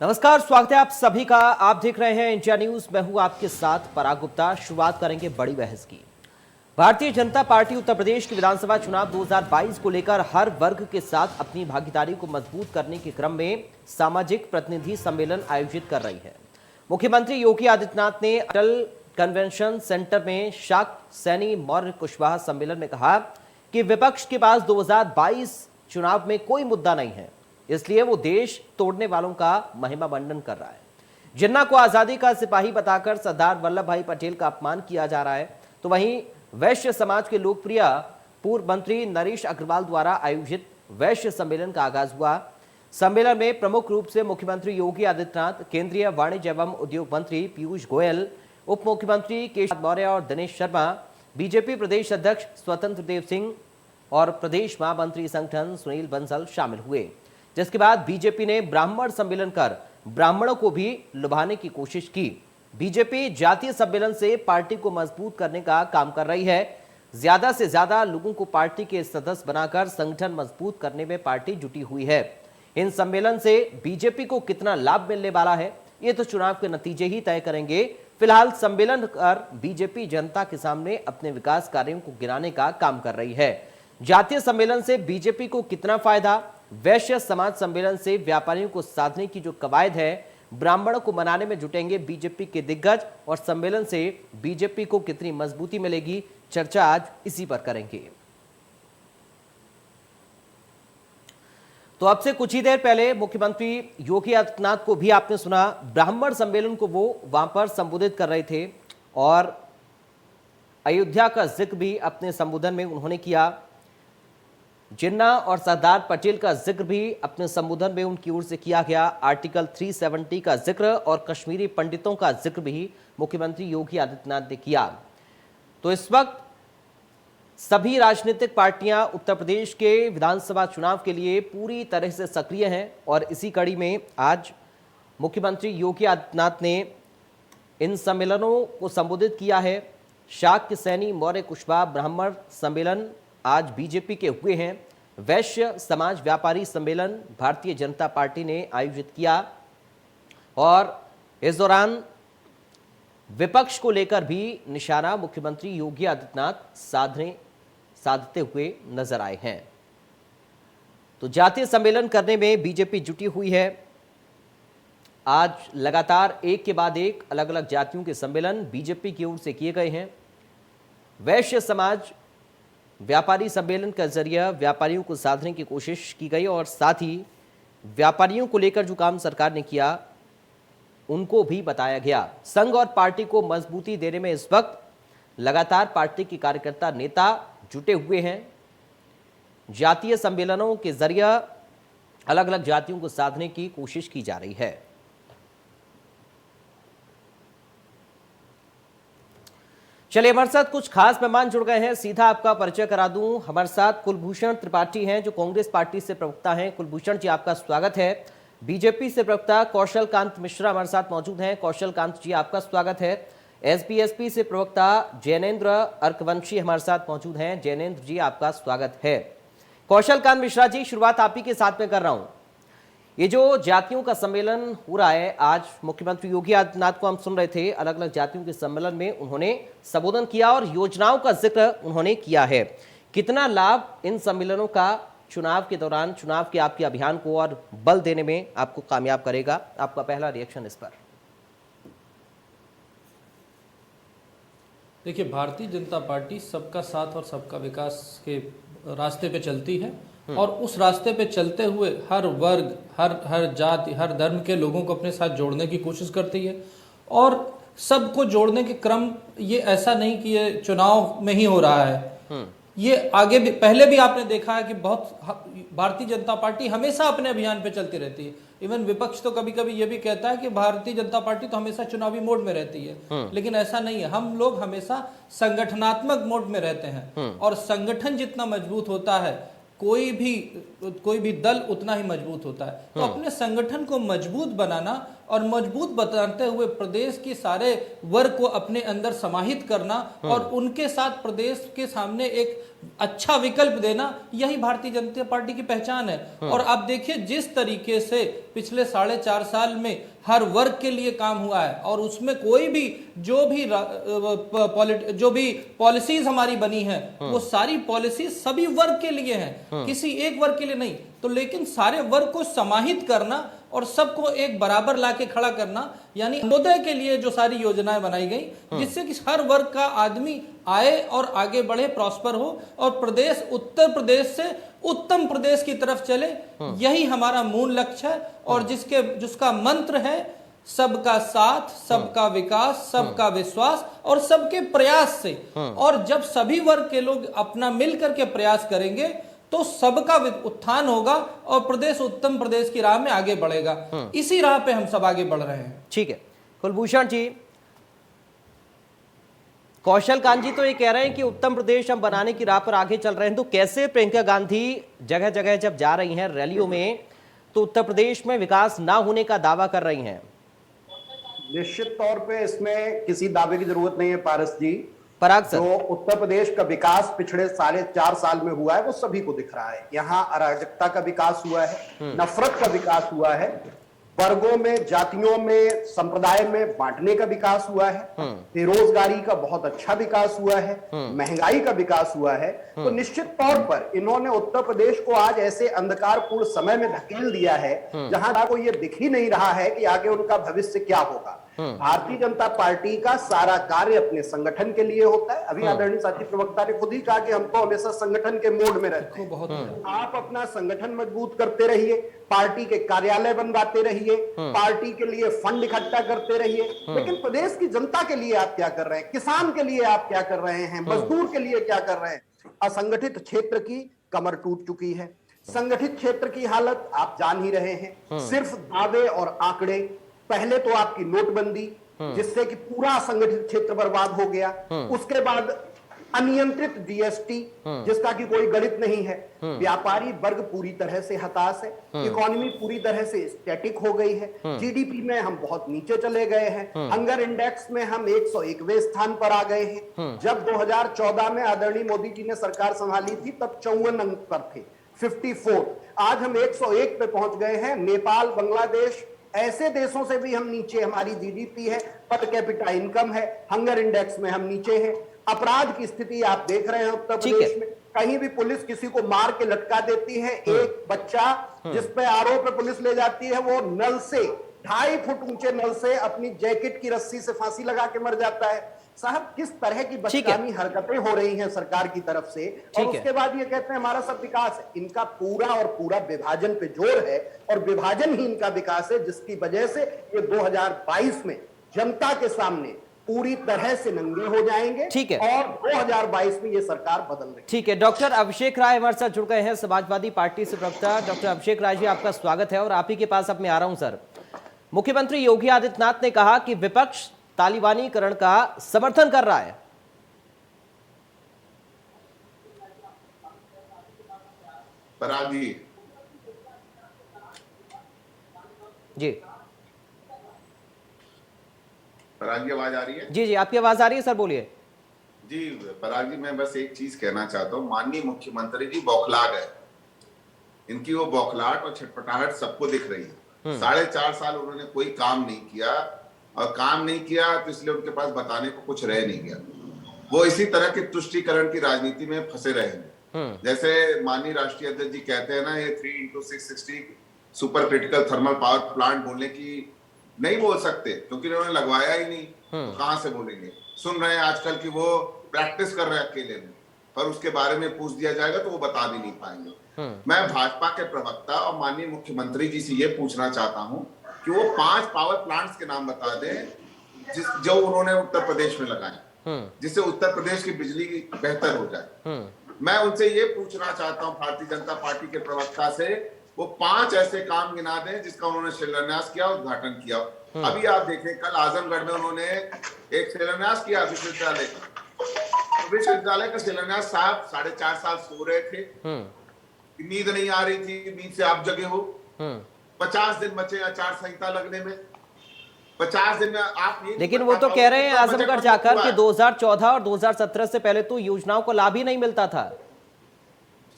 नमस्कार, स्वागत है आप सभी का। आप देख रहे हैं इंडिया न्यूज। मैं हूं आपके साथ पराग गुप्ता। शुरुआत करेंगे बड़ी बहस की। भारतीय जनता पार्टी उत्तर प्रदेश के विधानसभा चुनाव 2022 को लेकर हर वर्ग के साथ अपनी भागीदारी को मजबूत करने के क्रम में सामाजिक प्रतिनिधि सम्मेलन आयोजित कर रही है। मुख्यमंत्री योगी आदित्यनाथ ने अटल कन्वेंशन सेंटर में शाक सैनी मौर्य कुशवाहा सम्मेलन में कहा कि विपक्ष के पास 2022 चुनाव में कोई मुद्दा नहीं है, इसलिए वो देश तोड़ने वालों का महिमा मंडन कर रहा है। जिन्ना को आजादी का सिपाही बताकर सरदार वल्लभ भाई पटेल का अपमान किया जा रहा है, तो वहीं वैश्य समाज के लोकप्रिय पूर्व मंत्री नरेश अग्रवाल द्वारा आयोजित वैश्य सम्मेलन का आगाज हुआ। सम्मेलन में प्रमुख रूप से मुख्यमंत्री योगी आदित्यनाथ, केंद्रीय वाणिज्य एवं उद्योग मंत्री पीयूष गोयल, उप मुख्यमंत्री केशव मौर्य और दिनेश शर्मा, बीजेपी प्रदेश अध्यक्ष स्वतंत्र देव सिंह और प्रदेश महामंत्री संगठन सुनील बंसल शामिल हुए। जिसके बाद बीजेपी ने ब्राह्मण सम्मेलन कर ब्राह्मणों को भी लुभाने की कोशिश की। बीजेपी जातीय सम्मेलन से पार्टी को मजबूत करने का काम कर रही है। ज्यादा से ज्यादा लोगों को पार्टी के सदस्य बनाकर संगठन मजबूत करने में पार्टी जुटी हुई है। इन सम्मेलन से बीजेपी को कितना लाभ मिलने वाला है, ये तो चुनाव के नतीजे ही तय करेंगे। फिलहाल सम्मेलन कर बीजेपी जनता के सामने अपने विकास कार्यों को गिनाने का काम कर रही है। जातीय सम्मेलन से बीजेपी को कितना फायदा, वैश्य समाज सम्मेलन से व्यापारियों को साधने की जो कवायद है, ब्राह्मणों को मनाने में जुटेंगे बीजेपी के दिग्गज, और सम्मेलन से बीजेपी को कितनी मजबूती मिलेगी, चर्चा आज इसी पर करेंगे। तो अब से कुछ ही देर पहले मुख्यमंत्री योगी आदित्यनाथ को भी आपने सुना, ब्राह्मण सम्मेलन को वो वहां पर संबोधित कर रहे थे और अयोध्या का जिक्र भी अपने संबोधन में उन्होंने किया। जिन्ना और सरदार पटेल का जिक्र भी अपने संबोधन में उनकी ओर से किया गया। आर्टिकल 370 का जिक्र और कश्मीरी पंडितों का जिक्र भी मुख्यमंत्री योगी आदित्यनाथ ने किया। तो इस वक्त सभी राजनीतिक पार्टियां उत्तर प्रदेश के विधानसभा चुनाव के लिए पूरी तरह से सक्रिय हैं और इसी कड़ी में आज मुख्यमंत्री योगी आदित्यनाथ ने इन सम्मेलनों को संबोधित किया है। शाक सैनी मौर्य कुशवाहा ब्राह्मण सम्मेलन आज बीजेपी के हुए हैं। वैश्य समाज व्यापारी सम्मेलन भारतीय जनता पार्टी ने आयोजित किया और इस दौरान विपक्ष को लेकर भी निशाना मुख्यमंत्री योगी आदित्यनाथ साधते हुए नजर आए हैं। तो जातीय सम्मेलन करने में बीजेपी जुटी हुई है। आज लगातार एक के बाद एक अलग अलग जातियों के सम्मेलन बीजेपी की ओर से किए गए हैं। वैश्य समाज व्यापारी सम्मेलन का जरिए व्यापारियों को साधने की कोशिश की गई और साथ ही व्यापारियों को लेकर जो काम सरकार ने किया उनको भी बताया गया। संघ और पार्टी को मजबूती देने में इस वक्त लगातार पार्टी के कार्यकर्ता नेता जुटे हुए हैं। जातीय सम्मेलनों के जरिए अलग अलग जातियों को साधने की कोशिश की जा रही है। चलिए, हमारे साथ कुछ खास मेहमान जुड़ गए हैं, सीधा आपका परिचय करा दूं। हमारे साथ कुलभूषण त्रिपाठी हैं जो कांग्रेस पार्टी से प्रवक्ता हैं। कुलभूषण जी, आपका स्वागत है। बीजेपी से प्रवक्ता कौशल कांत मिश्रा हमारे साथ मौजूद हैं। कौशल कांत जी, आपका स्वागत है। एसपी से प्रवक्ता जैनेन्द्र अर्कवंशी हमारे साथ मौजूद हैं। जैनेन्द्र जी, आपका स्वागत है। कौशल कांत मिश्रा जी, शुरुआत आप ही के साथ में कर रहा हूं। ये जो जातियों का सम्मेलन हो रहा है, आज मुख्यमंत्री योगी आदित्यनाथ को हम सुन रहे थे, अलग अलग जातियों के सम्मेलन में उन्होंने संबोधन किया और योजनाओं का जिक्र उन्होंने किया है। कितना लाभ इन सम्मेलनों का चुनाव के दौरान, चुनाव के आपके अभियान को और बल देने में आपको कामयाब करेगा? आपका पहला रिएक्शन इस पर। देखिए, भारतीय जनता पार्टी सबका साथ और सबका विकास के रास्ते पे चलती है और उस रास्ते पे चलते हुए हर वर्ग, हर जाति, हर धर्म के लोगों को अपने साथ जोड़ने की कोशिश करती है। और सबको जोड़ने के क्रम ये ऐसा नहीं कि ये चुनाव में ही हो रहा है, ये आगे भी, पहले भी आपने देखा है कि बहुत भारतीय जनता पार्टी हमेशा अपने अभियान पे चलती रहती है। इवन विपक्ष तो कभी कभी ये भी कहता है कि भारतीय जनता पार्टी तो हमेशा चुनावी मोड में रहती है, लेकिन ऐसा नहीं है। हम लोग हमेशा संगठनात्मक मोड में रहते हैं और संगठन जितना मजबूत होता है, कोई भी दल उतना ही मजबूत होता है। तो अपने संगठन को मजबूत बनाना और मजबूत बताते हुए प्रदेश के सारे वर्ग को अपने अंदर समाहित करना और उनके साथ प्रदेश के सामने एक अच्छा विकल्प देना, यही भारतीय जनता पार्टी की पहचान है। और आप देखिए जिस तरीके से पिछले 4.5 साल में हर वर्ग के लिए काम हुआ है और उसमें कोई भी जो भी पॉलिसीज हमारी बनी है वो सारी पॉलिसीज सभी वर्ग के लिए हैं, किसी एक वर्ग के लिए नहीं। तो लेकिन सारे वर्ग को समाहित करना और सबको एक बराबर लाके खड़ा करना, यानी अंत्योदय के लिए जो सारी योजनाएं बनाई गई जिससे कि हर वर्ग का आदमी आए और आगे बढ़े, प्रॉस्पर हो और प्रदेश उत्तर प्रदेश से उत्तम प्रदेश की तरफ चले, यही हमारा मूल लक्ष्य है। और जिसका मंत्र है सबका साथ, सबका विकास, सबका विश्वास और सबके प्रयास से। और जब सभी वर्ग के लोग अपना मिलकर के प्रयास करेंगे तो सबका उत्थान होगा और प्रदेश उत्तम प्रदेश की राह में आगे बढ़ेगा। इसी राह पे हम सब आगे बढ़ रहे हैं। ठीक है कुलभूषण जी, कौशल कांत जी तो ये कह रहे हैं कि उत्तम प्रदेश हम बनाने की राह पर आगे चल रहे हैं, तो कैसे प्रियंका गांधी जगह जगह जब जा रही हैं रैलियों में तो उत्तर प्रदेश में विकास ना होने का दावा कर रही हैं? निश्चित तौर पे इसमें किसी दावे की जरूरत नहीं है पारस जी। पराग सर, जो उत्तर प्रदेश का विकास पिछड़े 4.5 साल में हुआ है वो सभी को दिख रहा है। यहाँ अराजकता का विकास हुआ है, नफरत का विकास हुआ है, वर्गों में, जातियों में, संप्रदाय में बांटने का विकास हुआ है, बेरोजगारी का बहुत अच्छा विकास हुआ है, महंगाई का विकास हुआ है। तो निश्चित तौर पर इन्होंने उत्तर प्रदेश को आज ऐसे अंधकारपूर्ण समय में धकेल दिया है जहां को ये दिख ही नहीं रहा है कि आगे उनका भविष्य क्या होगा। भारतीय जनता पार्टी का सारा कार्य अपने संगठन के लिए होता है। अभी आदरणीय साथी प्रवक्ता ने खुद ही कहा कि हम तो हमेशा संगठन के मोड में रहते हैं। आप अपना संगठन मजबूत करते रहिए, पार्टी के कार्यालय बनवाते रहिए, पार्टी के लिए फंड इकट्ठा करते रहिए, लेकिन प्रदेश की जनता के लिए आप क्या कर रहे हैं, किसान के लिए आप क्या कर रहे हैं, मजदूर के लिए क्या कर रहे हैं? असंगठित क्षेत्र की कमर टूट चुकी है, संगठित क्षेत्र की हालत आप जान ही रहे हैं। सिर्फ दावे और आंकड़े, पहले तो आपकी नोटबंदी जिससे कि पूरा संगठित क्षेत्र बर्बाद हो गया, उसके बाद अनियंत्रित जीएसटी जिसका कि कोई गणित नहीं है, व्यापारी वर्ग पूरी तरह से हताश है, इकोनॉमी पूरी तरह से स्टैटिक हो गई है, जीडीपी में हम बहुत नीचे चले गए हैं, हंगर इंडेक्स में हम 101वें स्थान पर आ गए हैं। जब 2014 में आदरणीय मोदी जी ने सरकार संभाली थी तब 54 अंक पर थे, 54। आज हम 101 पे पहुंच गए हैं। नेपाल, बांग्लादेश ऐसे देशों से भी हम नीचे, हमारी जीडीपी है, पर कैपिटा इनकम है, हंगर इंडेक्स में हम नीचे हैं। अपराध की स्थिति आप देख रहे हैं उत्तर प्रदेश में, कहीं भी पुलिस किसी को मार के लटका देती है। एक बच्चा जिस पे आरोप है पुलिस ले जाती है, वो नल से 2.5 फुट ऊंचे नल से अपनी जैकेट की रस्सी से फांसी लगा के मर जाता है। साहब किस तरह की बचकानी हरकतें हो रही हैं सरकार की तरफ से, और उसके बाद ये कहते हैं हमारा सब विकास है। इनका पूरा और पूरा विभाजन पे जोर है और विभाजन ही इनका विकास है, जिसकी वजह से ये 2022 में जनता के सामने पूरी तरह से नंगे हो जाएंगे। ठीक है, और 2022 में ये सरकार बदल रही है। ठीक है, डॉक्टर अभिषेक राय हमारे साथ जुड़ गए हैं, समाजवादी पार्टी से प्रवक्ता। डॉक्टर अभिषेक राय जी, आपका स्वागत है और आप ही के पास अब मैं आ रहा हूं सर। मुख्यमंत्री योगी आदित्यनाथ ने कहा कि विपक्ष तालिबानीकरण का समर्थन कर रहा है। पराग जी, पराग जी आवाज आ रही है? जी जी, आपकी आवाज आ रही है सर, बोलिए। जी पराग जी, मैं बस एक चीज कहना चाहता हूँ, माननीय मुख्यमंत्री जी बौखला गए। इनकी वो बौखलाहट और छटपटाहट सबको दिख रही है। 4.5 साल उन्होंने कोई काम नहीं किया, और काम नहीं किया तो इसलिए उनके पास बताने को कुछ रह नहीं गया। वो इसी तरह की तुष्टीकरण की राजनीति में फंसे रहेंगे। जैसे माननीय राष्ट्रीय अध्यक्ष जी कहते हैं ना, ये 3x660 super critical thermal power plant बोलने की नहीं बोल सकते क्योंकि उन्होंने लगवाया ही नहीं, तो कहां से बोलेंगे। सुन रहे हैं आजकल की वो प्रैक्टिस कर रहे हैं अकेले में, पर उसके बारे में पूछ दिया जाएगा तो वो बता भी नहीं पाएंगे। मैं भाजपा के प्रवक्ता और माननीय मुख्यमंत्री जी से ये पूछना चाहता हूं कि वो 5 पावर प्लांट्स के नाम बता दें जो उन्होंने उत्तर प्रदेश में लगाए, जिससे उत्तर प्रदेश की बिजली बेहतर हो जाए। मैं उनसे ये पूछना चाहता हूं भारतीय जनता पार्टी के प्रवक्ता से, वो 5 ऐसे काम गिना दें जिसका उन्होंने शिलान्यास किया, उद्घाटन किया। अभी आप देखें, कल आजमगढ़ में उन्होंने एक शिलान्यास किया विश्वविद्यालय का। विश्वविद्यालय का शिलान्यास साहब 4.5 साल सो रहे थे, नींद नहीं आ रही थी, नींद से आप जगे हो। 50 दिन बचे आचार संहिता लगने में, 50 दिन में आप ये लेकिन वो तो कह रहे हैं आजमगढ़ जाकर कि 2014 और 2017 से पहले तो योजनाओं को लाभ ही नहीं मिलता था।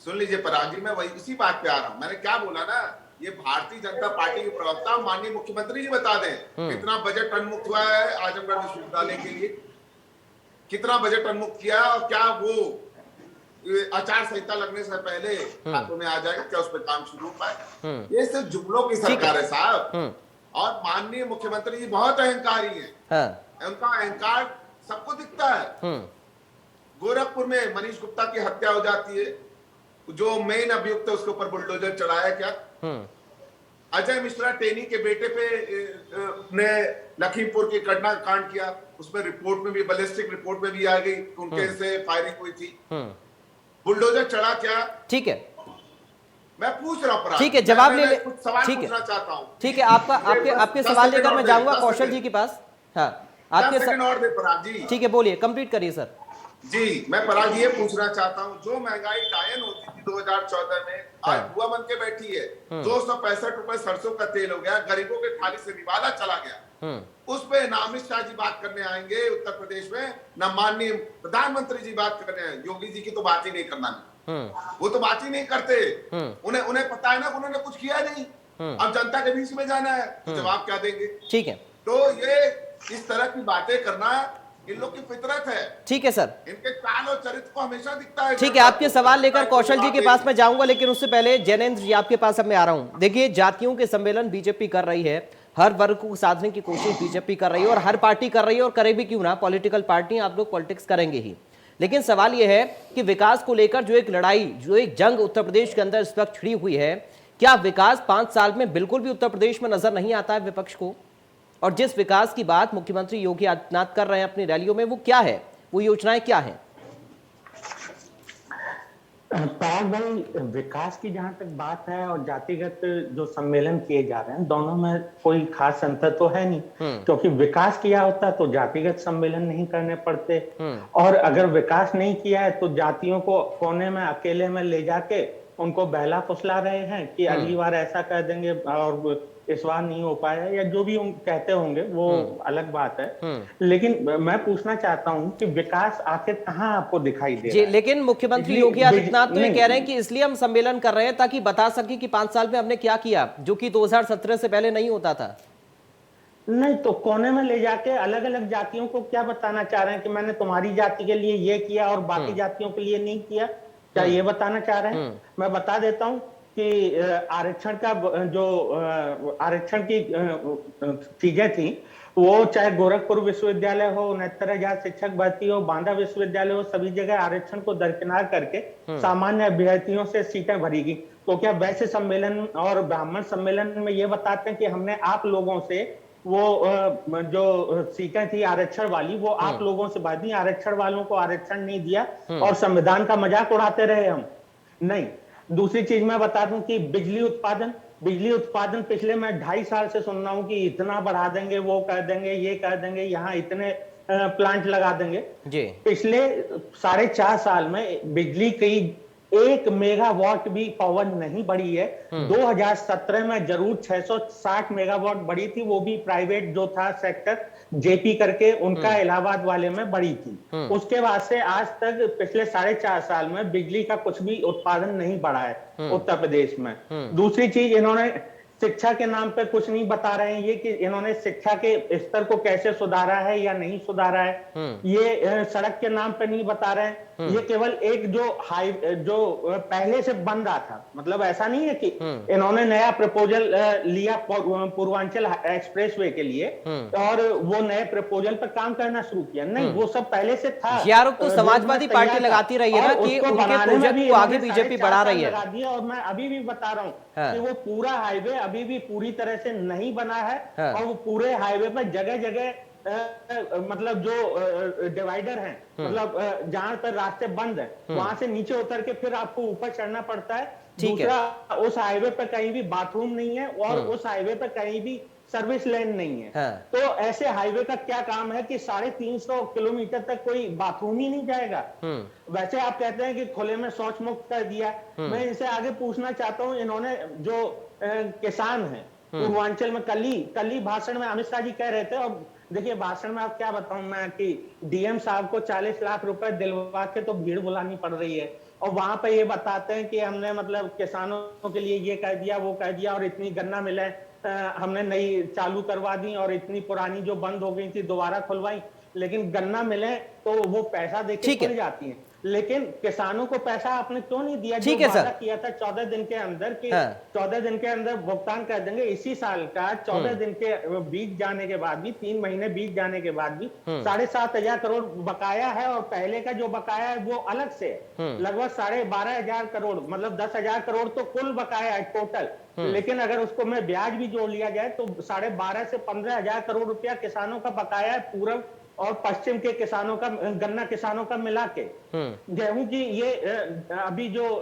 सुन लीजिए पराग जी, मैं वही इसी बात पे आ रहा हूँ। मैंने क्या बोला ना, ये भारतीय जनता पार्टी के प्रवक्ता माननीय मुख्यमंत्री जी बता दें कितना बजट उन्मुक्त हुआ है आजमगढ़ विश्वविद्यालय के लिए, कितना बजट उन्मुक्त किया, और क्या वो आचार संहिता लगने से पहले खातों में आ जाएगा, क्या उस पर काम शुरू हो पाए? ये सिर्फ जुमलों की सरकार है साहब। और माननीय मुख्यमंत्री जी बहुत अहंकारी हैं। उनका अहंकार सबको दिखता है। गोरखपुर में मनीष गुप्ता की हत्या हो जाती है, जो मेन अभियुक्त है उसके ऊपर बुलडोजर चढ़ाया क्या? अजय मिश्रा टेनी के बेटे पे ने लखीमपुर की घटना कांड किया, उसमें रिपोर्ट में भी, बैलिस्टिक रिपोर्ट में भी आ गई उनके से फायरिंग हुई थी। बुलडोजर चढ़ा क्या? ठीक है, मैं पूछ रहा हूं। ठीक है, जवाब ले ले। कुछ सवाल ठीक है, पूछना चाहता हूं। ठीक है, आपके सवाल लेकर मैं जाऊंगा कौशल जी के पास। हाँ, आपके सेकंड और दे पराग जी। ठीक है, बोलिए, कंप्लीट करिए सर। जी, मैं पराग ये पूछना चाहता हूं, जो महंगाई टायन होती थी 2014 में, आज बुआ बन के बैठी है। 265 रुपए सरसों का तेल हो गया, गरीबों के थाली से निवाला चला गया। उस पे ना अमित शाह जी बात करने आएंगे उत्तर प्रदेश में, ना माननीय प्रधानमंत्री जी बात करने आएंगे। योगी जी की तो बात ही नहीं करना, वो तो बात ही नहीं करते। उन्हें पता है ना, उन्होंने कुछ किया नहीं। अब जनता के बीच में जाना है तो जवाब क्या देंगे? ठीक है, तो ये इस तरह की बातें करना इन लोग की फितरत है। ठीक है सर, इनके चाल और चरित्र को हमेशा दिखता है। ठीक है, आपके सवाल लेकर कौशल जी के पास मैं जाऊंगा, लेकिन उससे पहले जैनेंद्र जी आपके पास अब मैं आ रहा हूं। देखिए, जातियों के सम्मेलन बीजेपी कर रही है, हर वर्ग को साधने की कोशिश बीजेपी कर रही है, और हर पार्टी कर रही है, और करे भी क्यों ना, पॉलिटिकल पार्टी, आप लोग पॉलिटिक्स करेंगे ही। लेकिन सवाल यह है कि विकास को लेकर जो एक लड़ाई, जो एक जंग उत्तर प्रदेश के अंदर इस वक्त छिड़ी हुई है, क्या विकास 5 साल में बिल्कुल भी उत्तर प्रदेश में नजर नहीं आता है विपक्ष को? और जिस विकास की बात मुख्यमंत्री योगी आदित्यनाथ कर रहे हैं अपनी रैलियों में, वो क्या है, वो योजनाएं क्या हैं? पराग भाई, विकास की जहां तक बात है और जातिगत जो सम्मेलन किए जा रहे हैं, दोनों में कोई खास अंतर तो है नहीं। क्योंकि विकास किया होता तो जातिगत सम्मेलन नहीं करने पड़ते, और अगर विकास नहीं किया है तो जातियों को कोने में अकेले में ले जाके उनको बहला फुसला रहे हैं कि अगली बार ऐसा कर देंगे और इस बार नहीं हो पाया, या जो भी कहते होंगे वो अलग बात है। लेकिन मैं पूछना चाहता हूं कि विकास आखिर कहां आपको दिखाई दे रहा है? लेकिन मुख्यमंत्री योगी आदित्यनाथ तो ये कह रहे हैं कि इसलिए हम सम्मेलन कर रहे हैं ताकि बता सके कि 5 साल में हमने क्या किया, जो कि 2017 से पहले नहीं होता था। नहीं तो कोने में ले जाके अलग अलग जातियों को क्या बताना चाह रहे हैं कि मैंने तुम्हारी जाति के लिए ये किया और बाकी जातियों के लिए नहीं किया? क्या ये बताना चाह रहे हैं? मैं बता देता हूं कि आरक्षण का जो आरक्षण की चीजें थी, वो चाहे गोरखपुर विश्वविद्यालय हो, 69,000 शिक्षक भर्ती हो, बांदा विश्वविद्यालय हो, सभी जगह आरक्षण को दरकिनार करके सामान्य अभ्यर्थियों से सीटें भरी गई। तो क्या वैसे सम्मेलन और ब्राह्मण सम्मेलन में ये बताते हैं कि हमने आप लोगों से वो जो सीटें थी आरक्षण वाली, वो आप लोगों से बात नहीं, आरक्षण वालों को आरक्षण नहीं दिया और संविधान का मजाक उड़ाते रहे हम? नहीं। दूसरी चीज मैं बता दूं कि बिजली उत्पादन पिछले मैं 2.5 साल से सुन रहा हूं कि इतना बढ़ा देंगे, वो कर देंगे, ये कर देंगे, यहाँ इतने प्लांट लगा देंगे जी। पिछले 4.5 साल में बिजली की 1 मेगावाट भी पावर नहीं बढ़ी है। 2017 में जरूर 660 मेगावाट बढ़ी थी, वो भी प्राइवेट जो था सेक्टर जेपी करके उनका इलाहाबाद वाले में बढ़ी थी। उसके बाद से आज तक पिछले 4.5 साल में बिजली का कुछ भी उत्पादन नहीं बढ़ा है उत्तर प्रदेश में। दूसरी चीज, इन्होंने शिक्षा के नाम पे कुछ नहीं बता रहे हैं ये कि इन्होंने शिक्षा के स्तर को कैसे सुधारा है या नहीं सुधारा है। ये सड़क के नाम पे नहीं बता रहे हैं। ये केवल एक जो पहले से बन रहा था, मतलब ऐसा नहीं है कि इन्होंने नया प्रपोजल लिया पूर्वांचल एक्सप्रेसवे के लिए और वो नए प्रपोजल पर काम करना शुरू किया। नहीं, वो सब पहले से था। आरोप तो समाजवादी पार्टी लगाती रही है ना कि उनके प्रोजेक्ट को आगे बीजेपी बढ़ा रही है। और मैं अभी भी बता रहा हूँ कि वो पूरा हाईवे अभी भी पूरी तरह से नहीं बना है और वो पूरे हाईवे पर जगह जगह मतलब जो डिवाइडर हैं, मतलब जहां पर रास्ते बंद है वहां से नीचे उतर के फिर आपको ऊपर चढ़ना पड़ता है। दूसरा, उस हाईवे पर कहीं भी बाथरूम नहीं है और उस हाईवे पर कहीं भी सर्विस लेन नहीं है। तो ऐसे हाईवे का क्या काम है कि 350 किलोमीटर तक कोई बाथरूम ही नहीं जाएगा। वैसे आप कहते हैं कि खुले में शौच मुक्त कर दिया। मैं इनसे आगे पूछना चाहता हूं, इन्होंने जो किसान हैं पूर्वांचल में कल ही भाषण में अमित शाह जी कह रहे थे। और देखिए भाषण में आप क्या बताऊं मैं कि डीएम साहब को 40 लाख रुपए दिलवा के तो भीड़ बुलानी पड़ रही है, और वहां पे ये बताते हैं कि हमने मतलब किसानों के लिए ये कह दिया वो कह दिया, और इतनी गन्ना मिले हमने नई चालू करवा दी, और इतनी पुरानी जो बंद हो गई थी दोबारा खुलवाई। लेकिन गन्ना मिले तो वो पैसा देके खुल जाती है, लेकिन किसानों को पैसा आपने क्यों नहीं दिया? जो वादा किया था 14 दिन के अंदर कि 14 दिन के अंदर भुगतान कर देंगे, इसी साल का 14 दिन के बीत जाने के बाद भी, 3 महीने बीत जाने के बाद भी 7,500 करोड़ बकाया है, और पहले का जो बकाया है वो अलग से लगभग 12,500 करोड़, मतलब 10,000 करोड़ तो कुल बकाया है टोटल। लेकिन अगर उसको में ब्याज भी जोड़ लिया जाए तो 12,500 से 15,000 करोड़ रुपया किसानों का बकाया है, पूर्व और पश्चिम के किसानों का, गन्ना किसानों का मिला के। गेहूं की ये अभी जो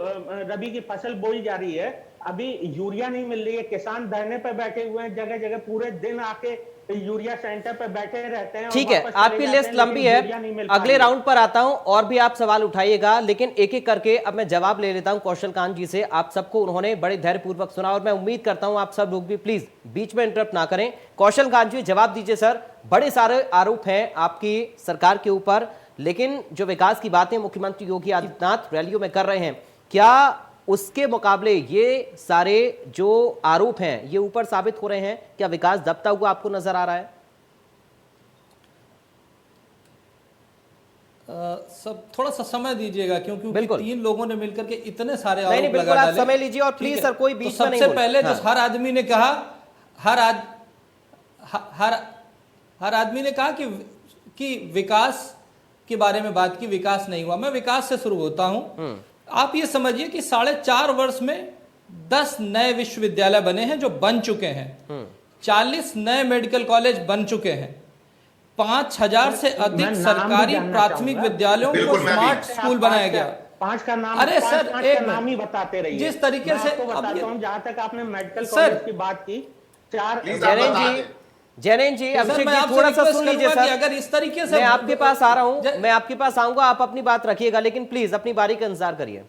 रबी की फसल बोई जा रही है, अभी यूरिया नहीं मिल रही है। किसान धरने पर बैठे हुए हैं, जगह जगह पूरे दिन आके यूरिया सेंटर पर बैठे रहते हैं। ठीक है, आपकी लिस्ट लंबी है, अगले राउंड पर आता हूं और भी आप सवाल उठाइएगा, लेकिन एक एक करके अब मैं जवाब ले लेता हूं कौशल कांत जी से। आप सबको उन्होंने बड़े धैर्यपूर्वक सुना और मैं उम्मीद करता हूं आप सब लोग भी प्लीज बीच में इंटरप्ट ना करें। कौशल कांत जी जवाब दीजिए सर। बड़े सारे आरोप हैं आपकी सरकार के ऊपर, लेकिन जो विकास की बातें मुख्यमंत्री योगी आदित्यनाथ रैलियों में कर रहे हैं, क्या उसके मुकाबले ये सारे जो आरोप हैं ये ऊपर साबित हो रहे हैं? क्या विकास दबता हुआ आपको नजर आ रहा है? सब थोड़ा सा समय दीजिएगा, क्योंकि तीन लोगों ने मिलकर के इतने सारे आरोप लगा डाले। आप समय लीजिए और प्लीज सर कोई बीच में नहीं। सबसे पहले जो हर आदमी ने कहा, हर आदमी ने कहा कि विकास के बारे में बात की, विकास नहीं हुआ। मैं विकास से शुरू होता हूं। आप ये समझिए कि 4.5 वर्ष में 10 नए विश्वविद्यालय बने हैं जो बन चुके हैं, 40 नए मेडिकल कॉलेज बन चुके हैं, 5,000 से अधिक सरकारी प्राथमिक विद्यालयों को स्मार्ट स्कूल बनाया गया। 5 का नाम, अरे सर एक नाम ही बताते रहिए। जिस तरीके से बताता हूं, जहां तक आपने मेडिकल कॉलेज की बात की, 4 जैनेन जी, अभिषेक जी थोड़ा सा सुन लीजिए सर। अगर इस तरीके से मैं आपके पास आ रहा हूं, मैं आपके पास आऊंगा, आप अपनी बात रखिएगा, लेकिन प्लीज अपनी बारी का इंतजार करिए।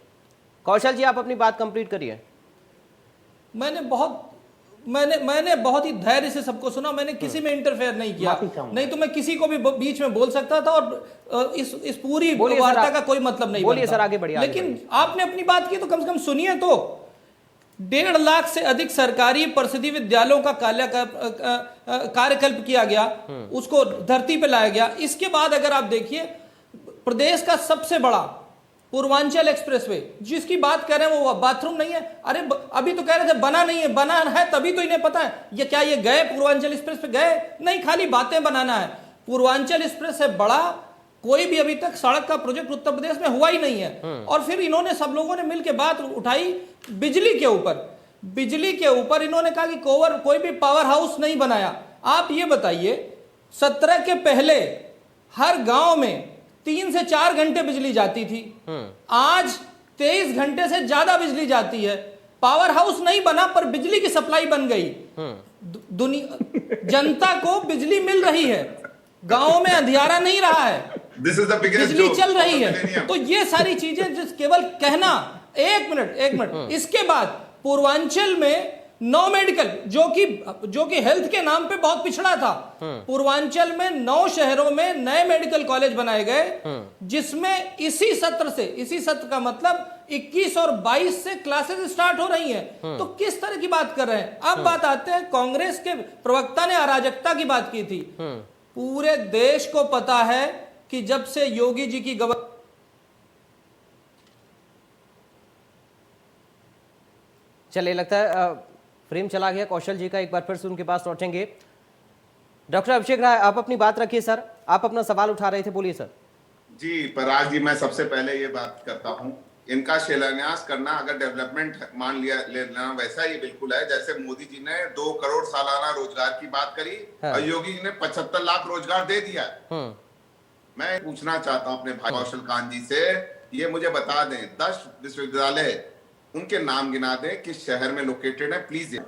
कौशल जी आप अपनी बात कंप्लीट करिए। मैंने बहुत ही धैर्य से सबको सुना, मैंने किसी में इंटरफेयर नहीं किया, नहीं तो मैं किसी को भी बीच में बोल सकता था और इस पूरी वार्ता का कोई मतलब नहीं। बोलिए सर, आगे बढ़िए। लेकिन आपने अपनी बात की तो कम से कम सुनिए तो। 1.5 लाख से अधिक सरकारी प्रसिद्धि विद्यालयों का कार्यकल्प किया गया, उसको धरती पे लाया गया। इसके बाद अगर आप देखिए, प्रदेश का सबसे बड़ा पूर्वांचल एक्सप्रेसवे जिसकी बात कर रहे हैं वो बाथरूम नहीं है। अरे अभी तो कह रहे थे बना नहीं है, बना है तभी तो इन्हें पता है। ये क्या ये गए पूर्वांचल एक्सप्रेस पे गए? नहीं, खाली बातें बनाना है। पूर्वांचल एक्सप्रेस से बड़ा कोई भी अभी तक सड़क का प्रोजेक्ट उत्तर प्रदेश में हुआ ही नहीं है। और फिर इन्होंने सब लोगों ने मिलकर बात उठाई बिजली के ऊपर। बिजली के ऊपर इन्होंने कहा कि कोई भी पावर हाउस नहीं बनाया। आप ये बताइए, 17 के पहले हर गांव में 3 से 4 घंटे बिजली जाती थी, आज 23 घंटे से ज्यादा बिजली जाती है। पावर हाउस नहीं बना पर बिजली की सप्लाई बन गई। जनता को बिजली मिल रही है, गांवों में अंधियारा नहीं रहा है, बिजली चल रही है। तो ये सारी चीजें जिस केवल कहना। एक मिनट, इसके बाद पूर्वांचल में 9 मेडिकल जो कि हेल्थ के नाम पे बहुत पिछड़ा था, पूर्वांचल में 9 शहरों में नए मेडिकल कॉलेज बनाए गए, जिसमें इसी सत्र का मतलब 21 और 22 से क्लासेस स्टार्ट हो रही हैं। तो किस तरह की बात कर रहे हैं? अब बात आते हैं, कांग्रेस के प्रवक्ता ने अराजकता की बात की थी। पूरे देश को पता है कि जब से योगी जी की चलिए, लगता है फ्रेम चला गया कौशल जी का। एक बार फिर से उनके पास लौटेंगे। डॉक्टर अभिषेक राय आप अपनी बात रखिए सर, आप अपना सवाल उठा रहे थे, बोलिए सर। जी पराग जी, मैं सबसे पहले ये बात करता हूं, इनका शिलान्यास करना अगर डेवलपमेंट मान लिया लेना वैसा ही बिल्कुल है जैसे मोदी जी ने 2 करोड़ सालाना रोजगार की बात करी और योगी जी ने 75 लाख रोजगार दे दिया। मैं पूछना चाहता हूं अपने भाई कौशल कांत जी से, ये मुझे बता दें 10 विश्वविद्यालय उनके नाम गिना दें किस शहर में लोकेटेड है प्लीज।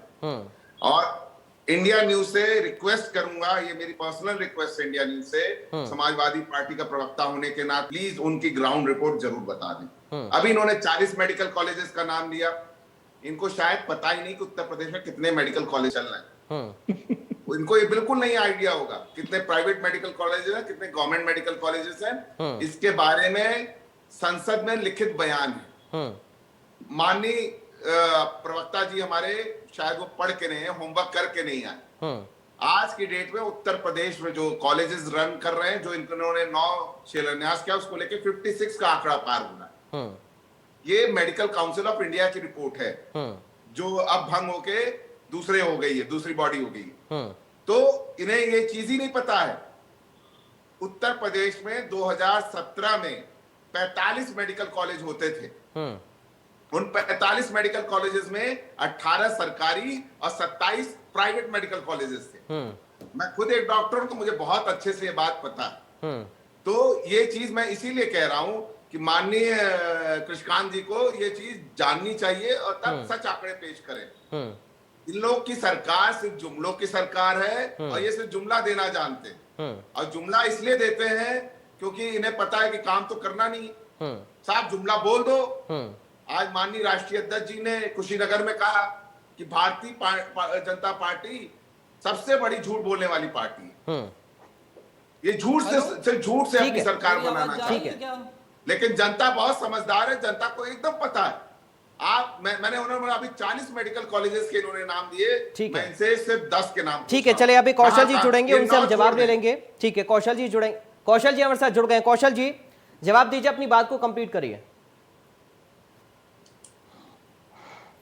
और इंडिया न्यूज से रिक्वेस्ट करूंगा, ये मेरी पर्सनल रिक्वेस्ट है इंडिया न्यूज से, समाजवादी पार्टी का प्रवक्ता होने के नाते प्लीज उनकी ग्राउंड रिपोर्ट जरूर बता दें। अभी इन्होंने 40 मेडिकल कॉलेजेस का नाम लिया, इनको शायद पता ही नहीं कि उत्तर प्रदेश में कितने मेडिकल कॉलेज चल रहे हैं। इनको ये बिल्कुल नहीं आइडिया होगा कितने प्राइवेट मेडिकल कॉलेजेस हैं, कितने गवर्नमेंट मेडिकल कॉलेजेस हैं। इसके बारे में संसद में लिखित बयान है। माननीय प्रवक्ता जी हमारे शायद वो पढ़ के नहीं है, होमवर्क करके नहीं आए। आज की डेट में उत्तर प्रदेश में जो कॉलेजेस रन कर रहे हैं, जो इन्होंने 9 शिलान्यास किया, उसको लेके 56 का आंकड़ा पार होना है। ये मेडिकल काउंसिल ऑफ इंडिया की रिपोर्ट है, जो अब भंग होके दूसरे हो गई है, दूसरी बॉडी हो गई है। तो इन्हें ये चीज ही नहीं पता है। उत्तर प्रदेश में 2017 में 45 मेडिकल कॉलेज होते थे। उन 45 मेडिकल कॉलेजेस में 18 सरकारी और 27 प्राइवेट मेडिकल कॉलेजेस थे। मैं खुद एक डॉक्टर हूं, तो मुझे बहुत अच्छे से ये बात पता है। तो ये चीज मैं इसीलिए कह रहा हूं कि माननीय कृष्णकांत जी को ये चीज जाननी चाहिए और तब सच आंकड़े पेश करें। इन लोगों की सरकार सिर्फ जुमलों की सरकार है और ये सिर्फ जुमला देना जानते हैं। और जुमला इसलिए देते हैं क्योंकि इन्हें पता है कि काम तो करना नहीं। साहब जुमला बोल दो। आज माननीय राष्ट्रीय अध्यक्ष जी ने कुशीनगर में कहा कि भारतीय जनता पार्टी सबसे बड़ी झूठ बोलने वाली पार्टी है। ये झूठ से सिर्फ झूठ से अपनी सरकार बनाना चाहती है। लेकिन जनता बहुत समझदार है, जनता को एकदम पता है। मैंने उन्होंने अभी 40 मेडिकल कॉलेजेस के इन्होंने नाम दिए, मैं इनसे सिर्फ 10 के नाम। ठीक है, चलिए अभी कौशल जी जुड़ेंगे, उनसे हम जवाब ले लेंगे। ठीक है, कौशल जी जुड़ेंगे। कौशल जी हमारे साथ जुड़ गए। कौशल जी जवाब दीजिए, अपनी बात को कंप्लीट करिए।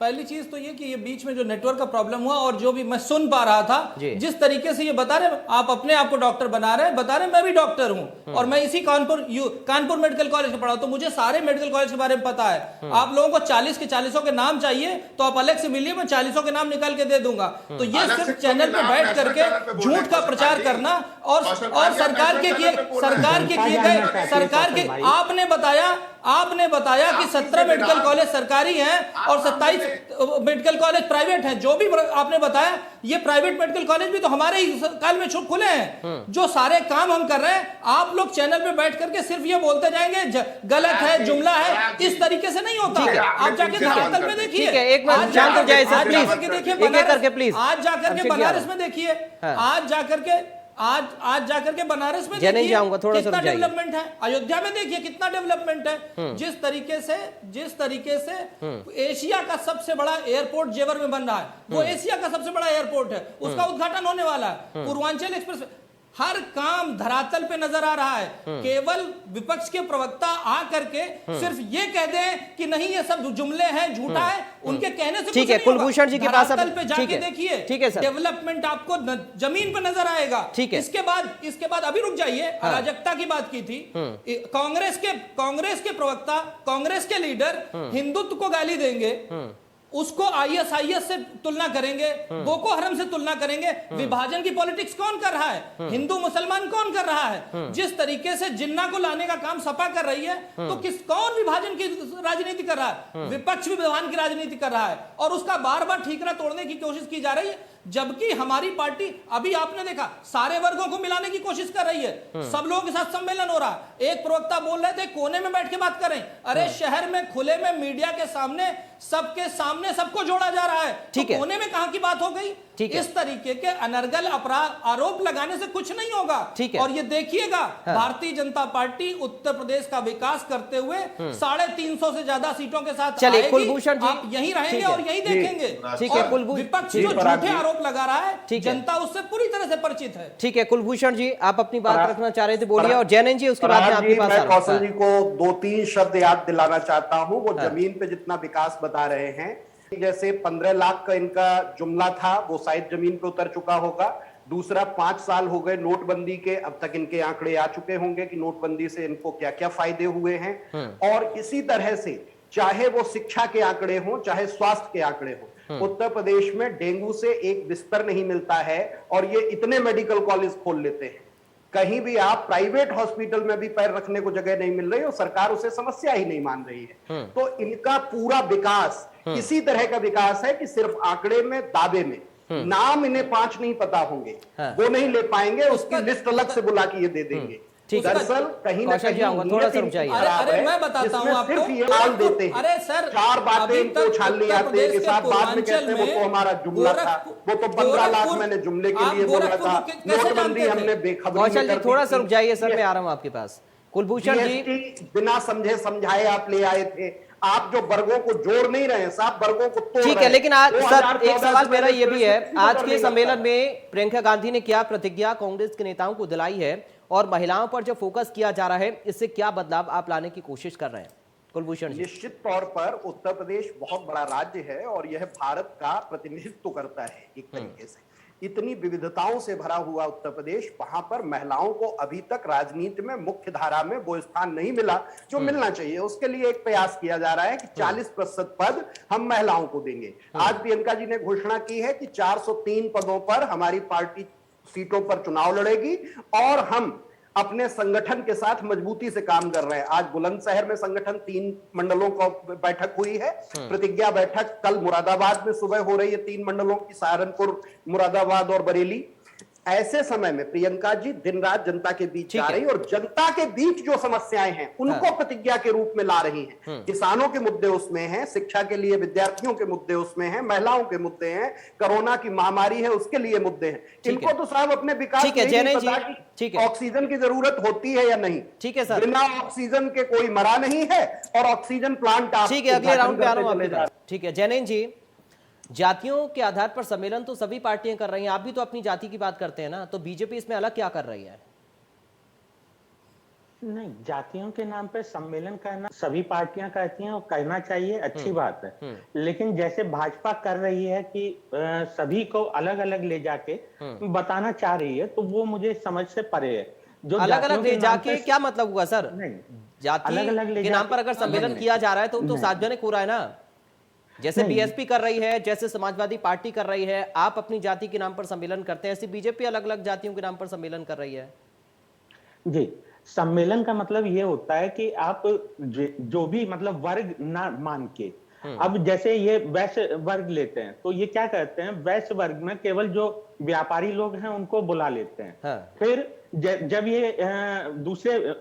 पहली चीज तो ये कि ये बीच में जो नेटवर्क का प्रॉब्लम हुआ और जो भी मैं सुन पा रहा था, जिस तरीके से ये बता रहे, आप अपने आप को डॉक्टर बता रहे मैं भी डॉक्टर हूं और मैं इसी कानपुर मेडिकल कॉलेज में पढ़ा हूं, तो मुझे सारे मेडिकल कॉलेज के बारे में पता है। आप लोगों को 40 के 40 के नाम चाहिए तो आप अलग से मिलिए, मैं 40 के नाम निकाल के दे दूंगा। तो ये सिर्फ चैनल पे बैठ करके झूठ का प्रचार करना और सरकार के आपने बताया कि 17 मेडिकल कॉलेज सरकारी हैं और 27 मेडिकल कॉलेज प्राइवेट हैं। जो भी आपने बताया, ये प्राइवेट मेडिकल कॉलेज भी तो हमारे ही काल में छुप खुले हैं। जो सारे काम हम कर रहे हैं, आप लोग चैनल पे बैठ करके सिर्फ ये बोलते जाएंगे गलत है, जुमला है। इस तरीके से नहीं होता है। आप जाके धरातल में देखिए, एक मिनट शांत हो जाइए सर, प्लीज प्लीज। आज जाकर के बनारस में देखिए, आज जाकर के बनारस में नहीं जाऊंगा, थोड़ा सा कितना डेवलपमेंट है। अयोध्या में देखिए कितना डेवलपमेंट है। जिस तरीके से एशिया का सबसे बड़ा एयरपोर्ट जेवर में बन रहा है, वो एशिया का सबसे बड़ा एयरपोर्ट है, उसका उद्घाटन होने वाला है। पूर्वांचल एक्सप्रेस, हर काम धरातल पे नजर आ रहा है। केवल विपक्ष के प्रवक्ता आ करके सिर्फ ये कह दें कि नहीं ये सब जुमले हैं, झूठा है, उनके कहने से ठीक है। कुलभूषण जी के पास धरातल पे जाके देखिए, ठीक है सर, डेवलपमेंट आपको जमीन पे नजर आएगा। ठीक है। इसके बाद अभी रुक जाइए, अराजकता की बात की थी। कांग्रेस के प्रवक्ता, कांग्रेस के लीडर हिंदुत्व को गाली देंगे, उसको आईएसआईएस से तुलना करेंगे, बोको हरम से तुलना करेंगे। विभाजन की पॉलिटिक्स कौन कर रहा है? हिंदू मुसलमान कौन कर रहा है? जिस तरीके से जिन्ना को लाने का काम सपा कर रही है, तो कौन विभाजन की राजनीति कर रहा है? विपक्ष भी विभाजन की राजनीति कर रहा है और उसका बार बार ठीकरा तोड़ने की कोशिश की जा रही है। जबकि हमारी पार्टी, अभी आपने देखा, सारे वर्गों को मिलाने की कोशिश कर रही है। सब लोगों के साथ सम्मेलन हो रहा है। एक प्रवक्ता बोल रहे थे कोने में बैठ के बात करें। अरे शहर में खुले में मीडिया के सामने, सबके सामने सबको जोड़ा जा रहा है। तो कोने में कहां की बात हो गई? इस तरीके के अनर्गल अपराध आरोप लगाने से कुछ नहीं होगा। और ये देखिएगा, भारतीय जनता पार्टी उत्तर प्रदेश का विकास करते हुए 350 से ज्यादा सीटों के साथ चलिए कुलभूषण जी, आप यहीं रहेंगे और यहीं देखेंगे। ठीक है, विपक्ष जो झूठे आरोप लगा रहा है, जनता उससे पूरी तरह से परिचित है। ठीक है कुलभूषण जी, आप अपनी बात रखना चाह रहे थे, बोलिए। और जैनन जी उसके बाद में आपके पास। मैं कौशल जी को 2-3 शब्द याद दिलाना चाहता हूं। वो जमीन पे जितना विकास बता रहे हैं, जैसे 15 लाख का इनका जुमला था, वो शायद जमीन पे उतर चुका होगा। दूसरा, 5 साल हो गए नोटबंदी के, अब तक इनके आंकड़े आ चुके होंगे कि नोटबंदी से इनको क्या क्या फायदे हुए हैं। और इसी तरह से चाहे वो शिक्षा के आंकड़े हों, चाहे स्वास्थ्य के आंकड़े हों, उत्तर प्रदेश में डेंगू से एक बिस्तर नहीं मिलता है और ये इतने मेडिकल कॉलेज खोल लेते हैं। कहीं भी आप प्राइवेट हॉस्पिटल में भी पैर रखने को जगह नहीं मिल रही और सरकार उसे समस्या ही नहीं मान रही है। तो इनका पूरा विकास इसी तरह का विकास है कि सिर्फ आंकड़े में, दावे में। नाम इन्हें 5 नहीं पता होंगे, वो नहीं ले पाएंगे, उसकी लिस्ट अलग से बुला के ये दे देंगे। ठीक है। दरअसल कहीं ना कौशल जी कहीं आऊंगा, थोड़ा सा रुक नीयत जाइए। इनकी अरे खराब अरे है, मैं बताता हूँ जिसमें आपको, सिर्फ ये डाल आपको- देते हैं। अरे सर, चार बातें अभी इनको तक उछाल ले उत्तर आते हैं प्रदेश कि के साहब बाद में पूर्वांचल कहते हैं वो तो में हमारा जुमला था, वो तो 15 लाख गोरखपुर- मैंने जुमले के आप लिए बोला गोरखपुर था, को कैसे नोटबंदी जानते हमने थे? बेखबरी कौशल में जी कर थोड़ा दी सा रुक थी। जाइए सर, मैं आ रहा हूँ आपके पास। कुलभूषण जी, जीएसटी बिना समझे समझाए आप ले आए थे। आप जो वर्गों को जोड़ नहीं रहे हैं साहब, वर्गों को तोड़ ठीक रहे है, हैं। लेकिन आज सर 2014 एक सवाल से मेरा मैंने ये भी है, किसी को आज डर के नहीं सम्मेलन लगता। में प्रियंका गांधी ने क्या प्रतिज्ञा कांग्रेस के नेताओं को दिलाई है और महिलाओं पर जो फोकस किया जा रहा है, इससे क्या बदलाव आप लाने की कोशिश कर रहे हैं? कुलभूषण जी। निश्चित तौर पर उत्तर प्रदेश बहुत बड़ा राज्य है और यह भारत का प्रतिनिधित्व करता है एक तरीके से। इतनी विविधताओं से भरा हुआ उत्तर प्रदेश, वहां पर महिलाओं को अभी तक राजनीति में मुख्य धारा में वो स्थान नहीं मिला जो मिलना चाहिए। उसके लिए एक प्रयास किया जा रहा है कि 40% पद हम महिलाओं को देंगे। आज प्रियंका जी ने घोषणा की है कि 403 पदों पर हमारी पार्टी सीटों पर चुनाव लड़ेगी और हम अपने संगठन के साथ मजबूती से काम कर रहे हैं। आज बुलंदशहर में संगठन 3 मंडलों का बैठक हुई है। प्रतिज्ञा बैठक कल मुरादाबाद में सुबह हो रही है, 3 मंडलों की, सहारनपुर, मुरादाबाद और बरेली। ऐसे समय में प्रियंका जी दिन रात जनता के बीच जा रही है और जनता के बीच जो समस्याएं हैं उनको प्रतिज्ञा के रूप में ला रही हैं। किसानों के मुद्दे उसमें हैं, शिक्षा के लिए विद्यार्थियों के मुद्दे उसमें हैं, महिलाओं के मुद्दे हैं, कोरोना की महामारी है उसके लिए मुद्दे हैं। इनको तो साहब अपने विकास ठीक है, में ही नहीं जैन जी, पता ठीक कि है। ऑक्सीजन की जरूरत होती है या नहीं। ठीक है सर। बिना ऑक्सीजन के कोई मरा नहीं है और ऑक्सीजन प्लांट आप ठीक है, अगले राउंड पे आ रहा हूं चले आपके जा पास। ठीक है, जैन जी, जातियों के आधार पर सम्मेलन तो सभी पार्टियां कर रही हैं, आप भी तो अपनी जाति की बात करते हैं ना, तो बीजेपी इसमें अलग क्या कर रही है? नहीं, जातियों के नाम पे सम्मेलन करना सभी पार्टियां करती हैं और करना चाहिए, अच्छी बात है। लेकिन जैसे भाजपा कर रही है कि सभी को अलग अलग ले जाके बताना चाह रही है, तो वो मुझे समझ से परे है। जो अलग जातियों अलग के ले नाम जाके पे- क्या मतलब हुआ सर? नहीं, जाति अलग-अलग ले के नाम जाके- पर अगर सम्मेलन किया जा रहा है तो सार्वजनिक हो रहा है ना। जैसे नहीं। बीएसपी कर रही है, जैसे समाजवादी पार्टी कर रही है, आप अपनी जाति के नाम पर सम्मेलन करते हैं, ऐसी बीजेपी अलग अलग जातियों के नाम पर सम्मेलन कर रही है। जी, सम्मेलन का मतलब ये होता है कि आप जो भी मतलब वर्ग ना मान के, अब जैसे ये वैश्य वर्ग लेते हैं तो ये क्या करते हैं, वैश्य वर्ग में केवल जो व्यापारी लोग हैं उनको बुला लेते हैं। हाँ। फिर जब ये दूसरे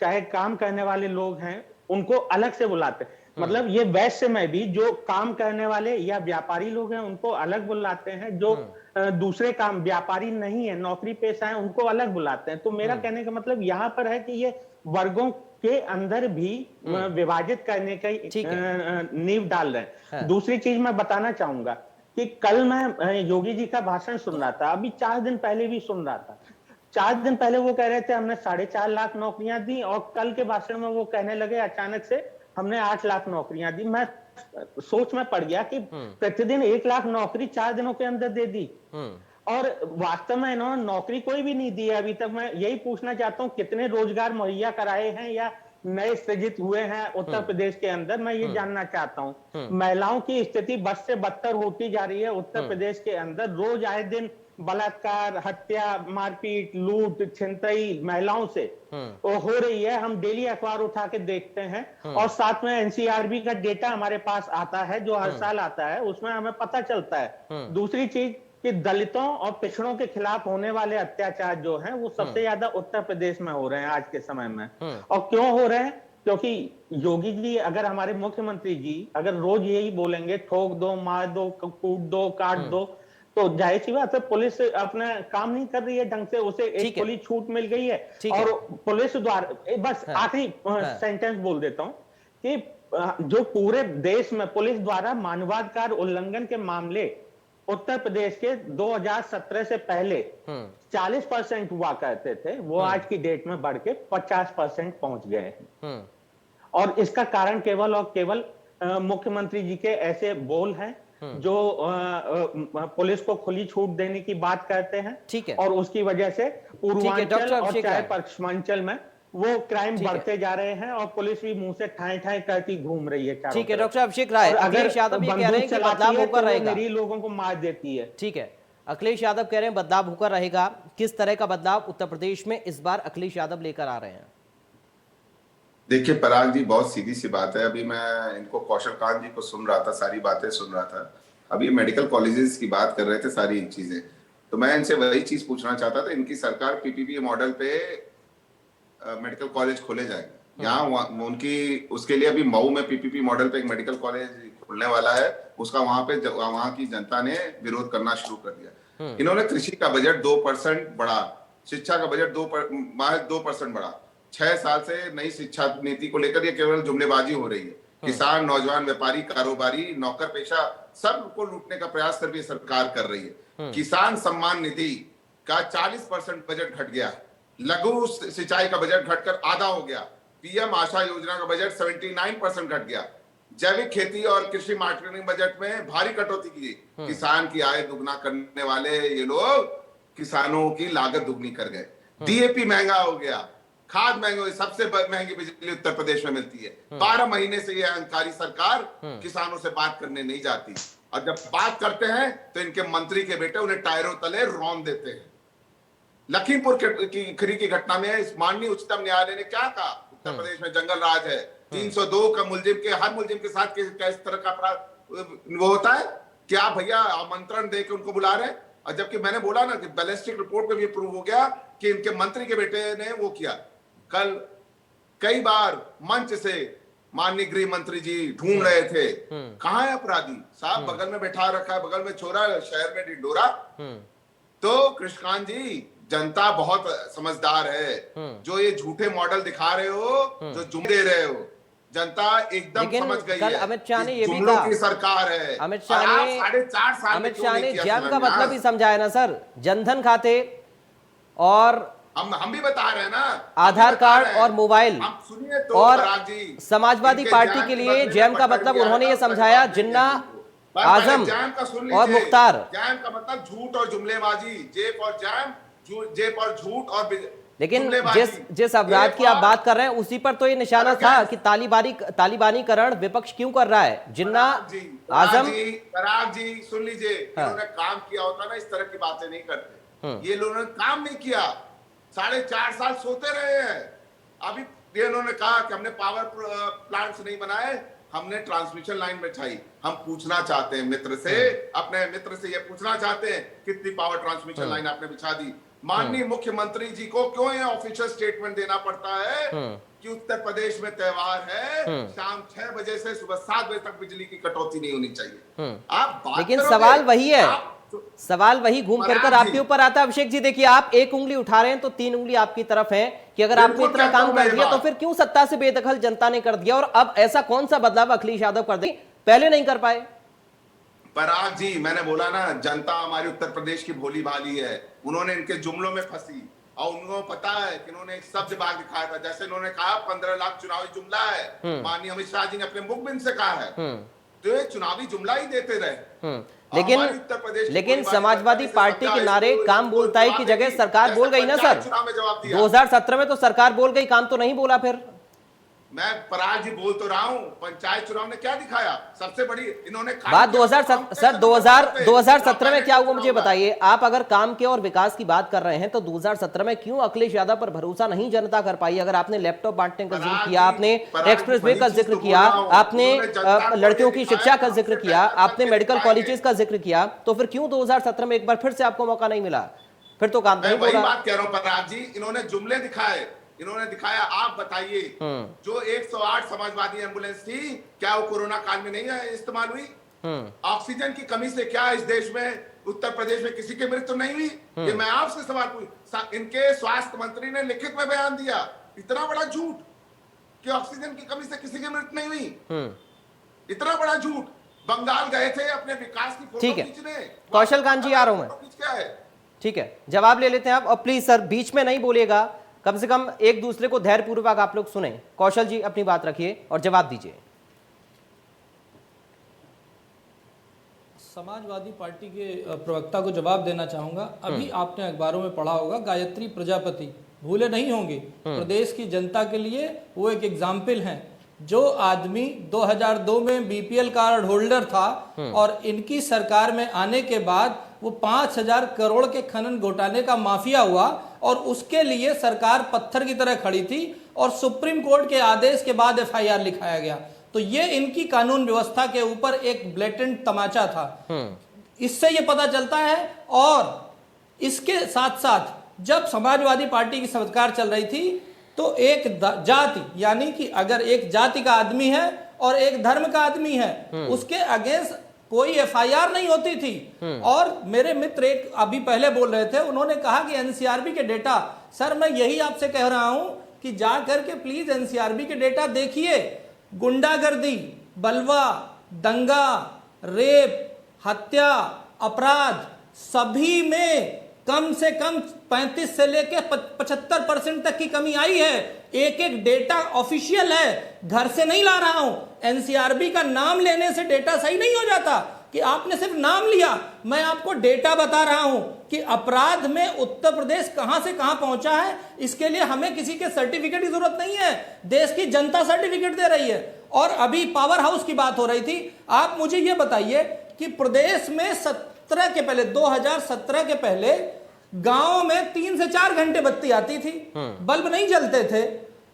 चाहे काम करने वाले लोग हैं उनको अलग से बुलाते हैं। मतलब ये वैश्य में भी जो काम करने वाले या व्यापारी लोग हैं उनको अलग बुलाते हैं, जो दूसरे काम व्यापारी नहीं है, नौकरी पेशा है, उनको अलग बुलाते हैं। तो मेरा कहने का मतलब यहाँ पर है कि ये वर्गों के अंदर भी विभाजित करने का नींव डाल रहे हैं। हाँ। दूसरी चीज मैं बताना चाहूंगा कि कल मैं योगी जी का भाषण सुन रहा था, अभी 4 दिन पहले भी सुन रहा था। 4 दिन पहले वो कह रहे थे हमने 4.5 लाख नौकरियां दी और कल के भाषण में वो कहने लगे अचानक से हमने 8 लाख नौकरियां दी। मैं सोच में पड़ गया कि प्रतिदिन 1 लाख नौकरी 4 दिनों के अंदर दे दी और वास्तव में इन्होंने नौकरी कोई भी नहीं दी है अभी तक। मैं यही पूछना चाहता हूँ कितने रोजगार मुहैया कराए हैं या नए सृजित हुए हैं उत्तर प्रदेश के अंदर, मैं ये जानना चाहता हूँ। महिलाओं की स्थिति बद से बदतर होती जा रही है उत्तर प्रदेश के अंदर। रोज आए दिन बलात्कार, हत्या, मारपीट, लूट, छिनतई महिलाओं से हो रही है। हम डेली अखबार उठा के देखते हैं और साथ में एनसीआरबी का डेटा हमारे पास आता है जो हर साल आता है, उसमें हमें पता चलता है। दूसरी चीज कि दलितों और पिछड़ों के खिलाफ होने वाले अत्याचार जो हैं वो सबसे ज्यादा उत्तर प्रदेश में हो रहे हैं आज के समय में। और क्यों हो रहे हैं? क्योंकि योगी जी, अगर हमारे मुख्यमंत्री जी अगर रोज यही बोलेंगे ठोक दो, मार दो, कूट दो, काट दो, तो जाहिर सी बात है पुलिस अपना काम नहीं कर रही है ढंग से। उसे एक खुली छूट मिल गई है और पुलिस द्वारा, बस आखिरी सेंटेंस बोल देता हूं कि जो पूरे देश में पुलिस द्वारा मानवाधिकार उल्लंघन के मामले उत्तर प्रदेश के 2017 से पहले 40% हुआ करते थे, वो आज की डेट में बढ़ के 50% पहुंच गए हैं। और इसका कारण केवल और केवल मुख्यमंत्री जी के ऐसे बोल हैं जो पुलिस को खुली छूट देने की बात करते हैं। ठीक है। और उसकी वजह से पूर्वांचल और अभिषेक चाहे राय। पश्चिमांचल में वो क्राइम बढ़ते जा रहे हैं और पुलिस भी मुंह से ठाए ठाए करती घूम रही है चारों ठीक है, तरफ। डॉक्टर अभिषेक राय, और अगर अखिलेश यादव ये कह रहे हैं बंदूक कि चलाती बदलाव है होकर तो वो रहेगा। निरीह लोगों को मार देती है। ठीक है, अखिलेश यादव कह रहे हैं बदलाव होकर रहेगा। किस तरह का बदलाव उत्तर प्रदेश में इस बार अखिलेश यादव लेकर आ रहे हैं? देखिए पराग जी, बहुत सीधी सी बात है। अभी मैं इनको कौशल कांत जी को सुन रहा था, सारी बातें सुन रहा था। अभी मेडिकल कॉलेजेस की बात कर रहे थे, सारी चीजें। तो मैं इनसे वही चीज पूछना चाहता था, इनकी सरकार पीपीपी मॉडल पे मेडिकल कॉलेज खोले जाएंगे यहाँ उनकी उसके लिए अभी मऊ में पीपीपी मॉडल पे एक मेडिकल कॉलेज खुलने वाला है, उसका वहां की जनता ने विरोध करना शुरू कर दिया। इन्होंने कृषि का बजट 2% बढ़ा, शिक्षा का बजट 2% बढ़ा। 6 साल से नई शिक्षा नीति को लेकर ये केवल जुमलेबाजी हो रही है। किसान, नौजवान, व्यापारी, कारोबारी, नौकर पेशा सबको लूटने का प्रयास कर भी सरकार कर रही है। किसान सम्मान निधि का 40% बजट घट गया, लघु सिंचाई का बजट घटकर आधा हो गया, पीएम आशा योजना का बजट 79% घट गया, जैविक खेती और कृषि मार्केटिंग बजट में भारी कटौती की। किसान की आय दुगना करने वाले ये लोग किसानों की लागत दुगनी कर गए। डीएपी महंगा हो गया, खाद महंगी हुई, सबसे महंगी बिजली उत्तर प्रदेश में मिलती है। 12 महीने से ये अहंकारी सरकार किसानों से बात करने नहीं जाती, और जब बात करते हैं तो इनके मंत्री के बेटे उन्हें टायरों तले रौंद देते हैं। लखीमपुर की खरी की घटना में इस माननीय उच्चतम न्यायालय ने क्या कहा? उत्तर प्रदेश में जंगल राज है, 302 का हर मुलजिम के साथ किस तरह का अपराध वो होता है? क्या भैया आमंत्रण दे के उनको बुला रहे हैं? और जबकि मैंने बोला ना कि बैलिस्टिक रिपोर्ट में भी प्रूव हो गया कि इनके मंत्री के बेटे ने वो किया। कल कई बार मंच से माननीय गृह मंत्री जी ढूंढ रहे थे, कहां है अपराधी साहब? बगल में बैठा रखा है, बगल में छोरा, शहर में ढिंडोरा। तो कृष्णकांत जी, जनता बहुत समझदार है। जो ये झूठे मॉडल दिखा रहे हो, जो जुमले दे रहे हो, जनता एकदम समझ गई है। अमित शाह ने ये भी जुमलों कहा, की सरकार है। अमित शाह ने 4.5 साल अमित शाह ने जैम का मतलब ही समझाया ना सर, जनधन खाते और हम भी बता रहे हैं ना, आधार कार्ड और मोबाइल। आप सुनिए तो और पराग जी, समाजवादी पार्टी के लिए जैम का मतलब उन्होंने ये समझाया, जिन्ना, आजम और मुख्तार। जैम का मतलब झूठ और जुमलेबाजी, जेब और जैम, जेब और झूठ और लेकिन जिस अपराध की आप बात कर रहे हैं उसी पर तो ये निशाना था कि तालिबानीकरण विपक्ष क्यों कर रहा है। जिन्ना, आजम, पराग जी सुन लीजिए, इन्होंने काम किया होता ना इस तरह की बातें नहीं करते। ये लोगों ने काम नहीं किया, 4.5 साल सोते रहे हैं। अभी ये इन्होंने कहा कि हमने पावर प्लांट्स नहीं बनाए, हमने ट्रांसमिशन लाइन बिछाई। हम पूछना चाहते हैं मित्र से, अपने मित्र से ये पूछना चाहते हैं कितनी पावर ट्रांसमिशन लाइन आपने बिछा दी? माननीय मुख्यमंत्री जी को क्यों ये ऑफिशियल स्टेटमेंट देना पड़ता है कि उत्तर प्रदेश में त्योहार है, शाम 6 बजे से सुबह 7 बजे तक बिजली की कटौती नहीं होनी चाहिए? आप बात लेकिन करोगे, सवाल वही है, सवाल वही घूम फिर कर पराग जी, आपके ऊपर आता है। अभिषेक जी देखिए, आप एक उंगली उठा रहे हैं तो 3 उंगली आपकी तरफ है कि अगर आपने बिल्कुल इतना कहता काम हूं कर मैं दिया तो बात। फिर क्यों सत्ता से बेदखल जनता ने कर दिया, और अब ऐसा कौन सा बदलाव अखिलेश यादव कर दे, पहले नहीं कर पाए? पराग जी, मैंने बोला ना, जनता हमारी उत्तर प्रदेश की भोली भाली है। उन्होंने इनके जुमलों में फंसी, और उनको पता है कि इन्होंने एक शब्द बाग दिखाया था। जैसे इन्होंने कहा 15 लाख चुनावी जुमला है, माननीय अमित शाह जी ने अपने मुखबिन से कहा है, तो ये चुनावी जुमला ही देते रहे। लेकिन समाजवादी पार्टी के नारे काम बोलता है की जगह सरकार बोल गई ना सर। 2017 में तो सरकार बोल गई, काम तो नहीं बोला। फिर मैं पराग जी बोल तो रहा हूं, पंचायत चुनाव ने क्या दिखाया? सबसे बड़ी इन्होंने बात 2017 में क्या हुआ मुझे बताइए। आप अगर काम के और विकास की बात कर रहे हैं तो 2017 में क्यों अखिलेश यादव पर भरोसा नहीं जनता कर पाई? अगर आपने लैपटॉप बांटने का जिक्र किया, आपने एक्सप्रेस वे का जिक्र किया, आपने लड़कियों की शिक्षा का जिक्र किया, आपने मेडिकल कॉलेजेस का जिक्र किया, तो फिर क्यों 2017 में एक बार फिर से आपको मौका नहीं मिला? फिर तो काम नहीं हो रहा। बात कह रहा हूं पराग जी, इन्होंने जुमले दिखाए, इन्होंने दिखाया। आप बताइए, जो 108 समाजवादी एम्बुलेंस थी, क्या वो कोरोना काल में नहीं इस्तेमाल हुई? ऑक्सीजन की कमी से क्या इस देश में, उत्तर प्रदेश में किसी की मृत्यु नहीं हुई? ये मैं आपसे सवाल पूछ, इनके स्वास्थ्य मंत्री ने लिखित में बयान दिया। इतना बड़ा झूठ कि ऑक्सीजन की कमी से किसी की मृत्यु नहीं हुई, इतना बड़ा झूठ। बंगाल गए थे अपने विकास की फोटो खींचने। कौशल कांत जी, आ रहा हूं मैं। ठीक है, जवाब ले लेते हैं आप, और प्लीज सर बीच में नहीं बोलिएगा, कम से कम एक दूसरे को धैर्य पूर्वक आप लोग सुने। कौशल जी अपनी बात रखिए और जवाब दीजिए। समाजवादी पार्टी के प्रवक्ता को जवाब देना चाहूंगा। अभी आपने अखबारों में पढ़ा होगा, गायत्री प्रजापति, भूले नहीं होंगे, प्रदेश की जनता के लिए वो एक एग्जाम्पल हैं। जो आदमी 2002 में बीपीएल कार्ड होल्डर था और इनकी सरकार में आने के बाद वो 5000 करोड़ के खनन घोटाले का माफिया हुआ, और उसके लिए सरकार पत्थर की तरह खड़ी थी, और सुप्रीम कोर्ट के आदेश के बाद एफआईआर लिखाया गया। तो ये इनकी कानून व्यवस्था के ऊपर एक ब्लेटेंट तमाचा था। इससे ये पता चलता है। और इसके साथ साथ जब समाजवादी पार्टी की सरकार चल रही थी तो एक जाति, यानी कि अगर एक जाति का आदमी है और एक धर्म का आदमी है, उसके अगेंस्ट कोई एफआईआर नहीं होती थी। और मेरे मित्र एक अभी पहले बोल रहे थे, उन्होंने कहा कि एनसीआरबी के डेटा, सर मैं यही आपसे कह रहा हूं कि जा करके प्लीज एनसीआरबी के डेटा देखिए। गुंडागर्दी, बलवा, दंगा, रेप, हत्या, अपराध, सभी में कम से कम 35 से लेकर 75% तक की कमी आई है। एक एक डेटा ऑफिशियल है, घर से नहीं ला रहा हूं। एनसीआरबी का नाम लेने से डेटा सही नहीं हो जाता कि आपने सिर्फ नाम लिया। मैं आपको डेटा बता रहा हूं कि अपराध में उत्तर प्रदेश कहां से कहां पहुंचा है। इसके लिए हमें किसी के सर्टिफिकेट की जरूरत नहीं है, देश की जनता सर्टिफिकेट दे रही है। और अभी पावर हाउस की बात हो रही थी, आप मुझे यह बताइए कि प्रदेश में 2017 के पहले गांव में 3 से 4 घंटे बत्ती आती थी, बल्ब नहीं जलते थे,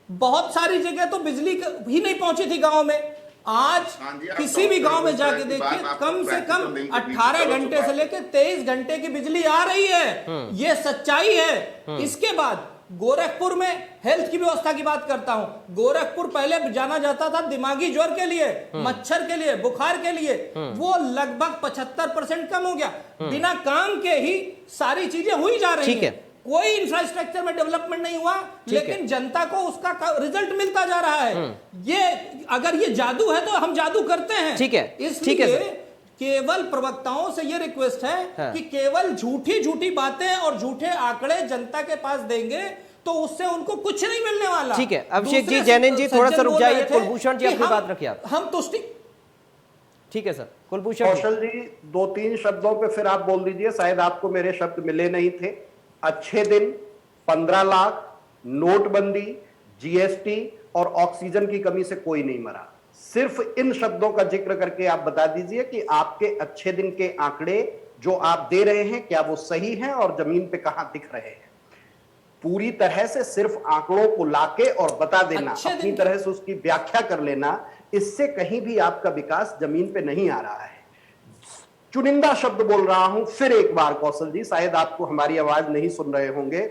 बहुत सारी जगह तो बिजली ही नहीं पहुंची थी गांव में। आज किसी भी गांव में जाके देखिए, कम से कम 18 घंटे से लेकर 23 घंटे की बिजली आ रही है। ये सच्चाई है। इसके बाद गोरखपुर में हेल्थ की व्यवस्था की बात करता हूं। गोरखपुर पहले जाना जाता था दिमागी ज्वर के लिए, मच्छर के लिए, बुखार के लिए, वो लगभग 75% कम हो गया। बिना काम के ही सारी चीजें हुई जा रही हैं। कोई इंफ्रास्ट्रक्चर में डेवलपमेंट नहीं हुआ, लेकिन जनता को उसका रिजल्ट मिलता जा रहा है। ये अगर ये जादू है तो हम जादू करते हैं। ठीक है, इसलिए केवल प्रवक्ताओं से ये रिक्वेस्ट है कि केवल झूठी झूठी बातें और झूठे आंकड़े जनता के पास देंगे तो उससे उनको कुछ नहीं मिलने वाला। ठीक है, अभिषेक जी, जैनन जी थोड़ा सा रुक जाइए। कुलभूषण जी अपनी बात रखिए आप। हम तुष्टि। ठीक है सर, कुलभूषण कौशल जी 2-3 शब्दों पे फिर आप बोल दीजिए, शायद आपको मेरे शब्द मिले नहीं थे। अच्छे दिन, 15 लाख, नोटबंदी, जीएसटी और ऑक्सीजन की कमी से कोई नहीं मरा। सिर्फ इन शब्दों का जिक्र करके आप बता दीजिए कि आपके अच्छे दिन के आंकड़े जो आप दे रहे हैं क्या वो सही हैं और जमीन पे कहां दिख रहे हैं। पूरी तरह से सिर्फ आंकड़ों को लाके और बता देना, अपनी तरह से उसकी व्याख्या कर लेना, इससे कहीं भी आपका विकास जमीन पे नहीं आ रहा है। चुनिंदा शब्द बोल रहा हूं फिर एक बार कौशल जी, शायद आपको हमारी आवाज नहीं सुन रहे होंगे।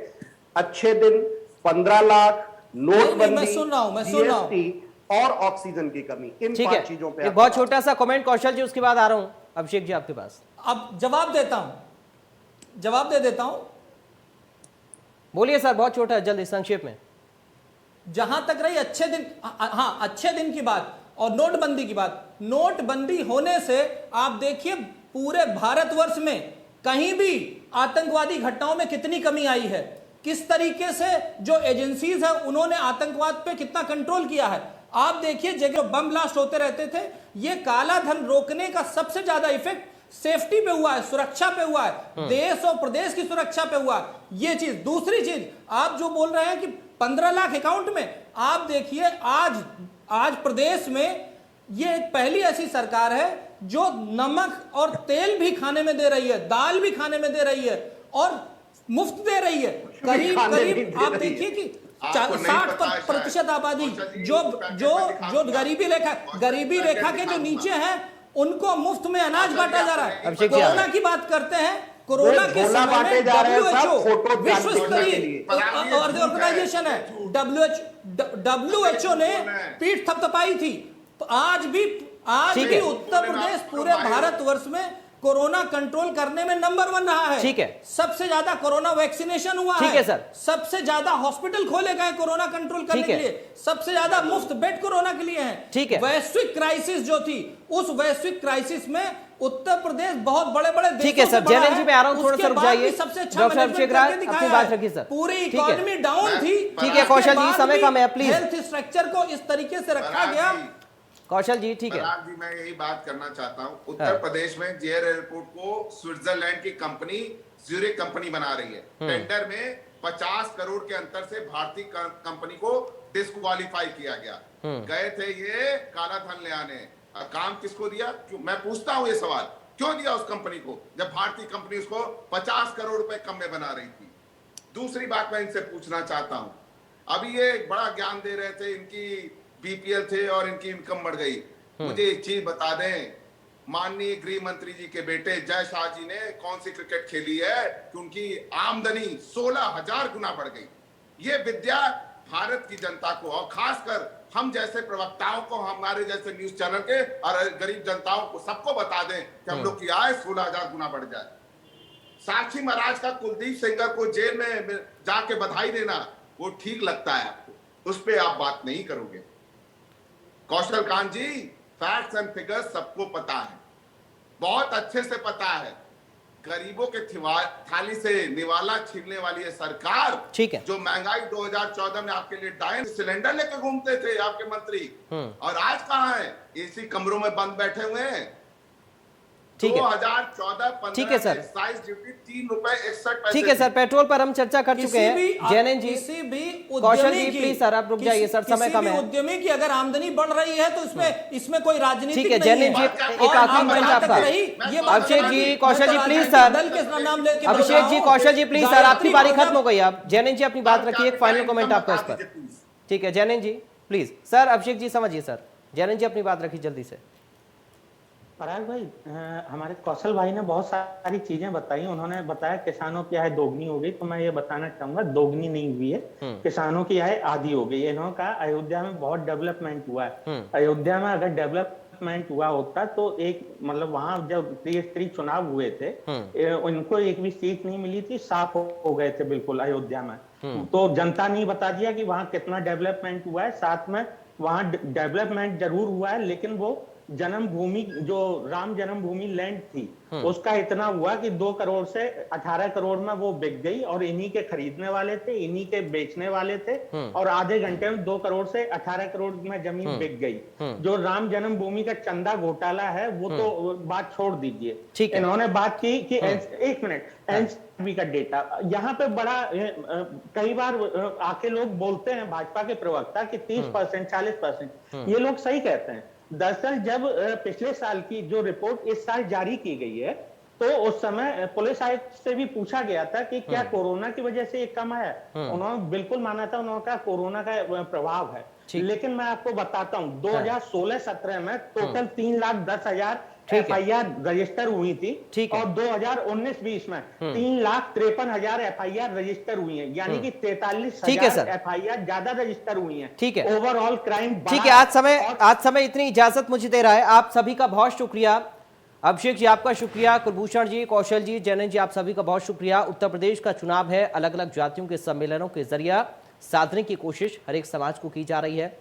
अच्छे दिन, 15 लाख, नोटबंदी, जीएसटी और ऑक्सीजन की कमी, इन 5 चीजों पे एक बहुत छोटा सा कमेंट कौशल जी, उसके बाद आ रहा हूं अभिषेक जी आपके पास। अब जवाब दे देता हूं। बोलिए सर, बहुत छोटा, जल्दी संक्षेप में। जहां तक रही अच्छे दिन, हाँ अच्छे दिन की बात और नोटबंदी की बात। नोटबंदी होने से आप देखिए पूरे भारतवर्ष में कहीं भी आतंकवादी घटनाओं में कितनी कमी आई है, किस तरीके से जो एजेंसीज है उन्होंने आतंकवाद पे कितना कंट्रोल किया है। आप देखिए जगह बम ब्लास्ट होते रहते थे, ये काला धन रोकने का सबसे ज्यादा इफेक्ट सेफ्टी पे हुआ है, सुरक्षा पे हुआ है, देश और प्रदेश की सुरक्षा पे हुआ है। ये चीज। दूसरी चीज, आप जो बोल रहे हैं कि 15 लाख अकाउंट में, आप देखिए आज प्रदेश में ये एक पहली ऐसी सरकार है जो नमक और तेल भी खाने में दे रही है, दाल भी खाने में दे रही है और मुफ्त दे रही है। करीब आप देखिए कि 60% आबादी जो गरीबी रेखा के जो नीचे है उनको मुफ्त में अनाज बांटा जा रहा है। कोरोना की बात करते हैं, कोरोना के समय में WHO विश्व स्तरीय ऑर्गेनाइजेशन है, WHO ने पीठ थपथपाई थी। तो आज भी उत्तर प्रदेश पूरे भारतवर्ष में कोरोना कंट्रोल करने में नंबर 1 रहा है। ठीक है, सबसे ज्यादा कोरोना वैक्सीनेशन हुआ है। ठीक है सर, सबसे ज्यादा हॉस्पिटल खोले गए कोरोना कंट्रोल करने के लिए, सबसे ज्यादा मुफ्त बेड कोरोना के लिए हैं। ठीक है, वैश्विक क्राइसिस जो थी, उस वैश्विक क्राइसिस में उत्तर प्रदेश बहुत बड़े-बड़े देशों ठीक है सर, जैनन जी मैं आ रहा हूं, थोड़ा सा रुक जाइए। सबसे अच्छा डॉक्टर अभिषेक राज अपनी बात रखिए सर। पूरी इकोनॉमी डाउन थी। ठीक है कौशल जी, समय कम है, प्लीज। हेल्थ स्ट्रक्चर को इस तरीके से रखा गया। कौशल जी ठीक है जी, मैं यही बात करना चाहता हूं। उत्तर प्रदेश में जेयर एयरपोर्ट को स्विट्जरलैंड की कंपनी ज्यूरिक कंपनी बना रही है। टेंडर में 50 करोड़ के अंतर से भारतीय कंपनी को डिस्क्वालीफाई किया गया। गए थे ये काला धन ले आने, काम किसको दिया? मैं पूछता हूं ये सवाल, क्यों दिया उस कंपनी को जब भारतीय कंपनी उसको 50 करोड़ रुपए कम में बना रही थी? दूसरी बात मैं इनसे पूछना चाहता हूं, अभी ये बड़ा ज्ञान दे रहे थे, इनकी बीपीएल थे और इनकी इनकम बढ़ गई। मुझे एक चीज बता दें, माननीय गृह मंत्री जी के बेटे जय शाह जी ने कौन सी क्रिकेट खेली है कि उनकी आमदनी 16,000 गुना बढ़ गई? ये विद्या भारत की जनता को और खासकर हम जैसे प्रवक्ताओं को, हमारे जैसे न्यूज चैनल के और गरीब जनताओं को सबको बता दें कि हम लोग की आय 16,000 गुना बढ़ जाए। साक्षी महाराज का कुलदीप सेंगर को जेल में जाके बधाई देना वो ठीक लगता है आपको, उस पर आप बात नहीं करोगे। कौशल कांत जी, फैक्ट्स एंड फिगर्स सबको पता है, बहुत अच्छे से पता है। गरीबों के थाली से निवाला छीनने वाली है सरकार। ठीक है। जो महंगाई 2014 में आपके लिए डायन सिलेंडर लेके घूमते थे आपके मंत्री, और आज कहां है? एसी कमरों में बंद बैठे हुए हैं। ठीक है। 2014-15 ठीक है सर। एक्साइज ड्यूटी 3 रुपए 61 पैसे। ठीक है सर, पेट्रोल पर हम चर्चा कर चुके हैं। जैनन जी, कौशल जी प्लीज सर आप रुक जाइए सर, समय कम है। उद्यमी की अगर आमदनी बढ़ रही है तो इसमें कोई राजनीति नहीं है। ठीक है जैनन जी, एक आखिरी मंच आपका। Abhishek ji, Kaushal ji please sir. Abhishek ji, Kaushal ji please sir, आपकी बारी खत्म हो गई। आप जैनन जी अपनी बात रखिए, एक फाइनल कमेंट आपका इस पर। ठीक है जैनन जी प्लीज सर। अभिषेक जी समझिए सर, जैनन जी अपनी बात रखिए जल्दी से। पराग भाई, हमारे कौशल भाई ने बहुत सारी चीजें बताई। उन्होंने बताया किसानों की आय दोगुनी हो गई, तो मैं ये बताना चाहूंगा दोगुनी नहीं हुई है, किसानों की आय आधी हो गई। इन्होंने कहा अयोध्या में बहुत डेवलपमेंट हुआ है। अयोध्या में अगर डेवलपमेंट हुआ होता तो एक मतलब वहां जब त्रिस्तरीय चुनाव हुए थे, उनको एक भी सीट नहीं मिली थी, साफ हो गए थे बिल्कुल अयोध्या में। तो जनता ने बता दिया कि वहां कितना डेवलपमेंट हुआ है। साथ में वहां डेवलपमेंट जरूर हुआ है, लेकिन वो जन्मभूमि जो राम जन्मभूमि लैंड थी उसका इतना हुआ कि 2 करोड़ से 18 करोड़ में वो बिक गई, और इन्हीं के खरीदने वाले थे, इन्हीं के बेचने वाले थे, और आधे घंटे में 2 करोड़ से 18 करोड़ में जमीन बिक गई। जो राम जन्मभूमि का चंदा घोटाला है वो तो बात छोड़ दीजिए। इन्होंने बात की कि 1 मिनट एनसीबी का डेटा यहाँ पे बड़ा कई बार आके लोग बोलते हैं भाजपा के प्रवक्ता कि 30% 40%, ये लोग सही कहते हैं। दरअसल जब पिछले साल की जो रिपोर्ट इस साल जारी की गई है, तो उस समय पुलिस आयुक्त से भी पूछा गया था कि क्या कोरोना की वजह से ये कम है। उन्होंने बिल्कुल माना था, उन्होंने कहा कोरोना का प्रभाव है। लेकिन मैं आपको बताता हूं 2016-17 में टोटल 3,10,000 FIR रजिस्टर हुई थी, और 2019-20 में 3,53,000 FIR रजिस्टर हुई है, यानी कि 43,000 FIR ज्यादा रजिस्टर हुई है। ठीक है, ओवरऑल क्राइम। ठीक है, आज समय इतनी इजाजत मुझे दे रहा है। आप सभी का बहुत शुक्रिया। अभिषेक जी आपका शुक्रिया, कुलभूषण जी, कौशल जी, जैनन जी, आप सभी का बहुत शुक्रिया। उत्तर प्रदेश का चुनाव है, अलग अलग जातियों के सम्मेलनों के जरिए साधने की कोशिश हर एक समाज को की जा रही है।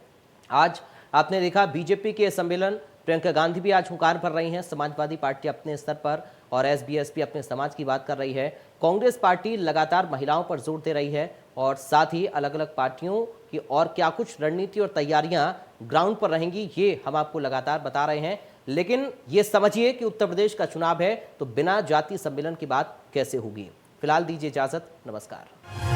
आज आपने देखा बीजेपी के सम्मेलन, प्रियंका गांधी भी आज हुंकार भर रही हैं, समाजवादी पार्टी अपने स्तर पर और एसबीएसपी अपने समाज की बात कर रही है। कांग्रेस पार्टी लगातार महिलाओं पर जोर दे रही है, और साथ ही अलग अलग पार्टियों की और क्या कुछ रणनीति और तैयारियां ग्राउंड पर रहेंगी ये हम आपको लगातार बता रहे हैं। लेकिन ये समझिए कि उत्तर प्रदेश का चुनाव है तो बिना जाति सम्मेलन की बात कैसे होगी। फिलहाल दीजिए इजाजत, नमस्कार।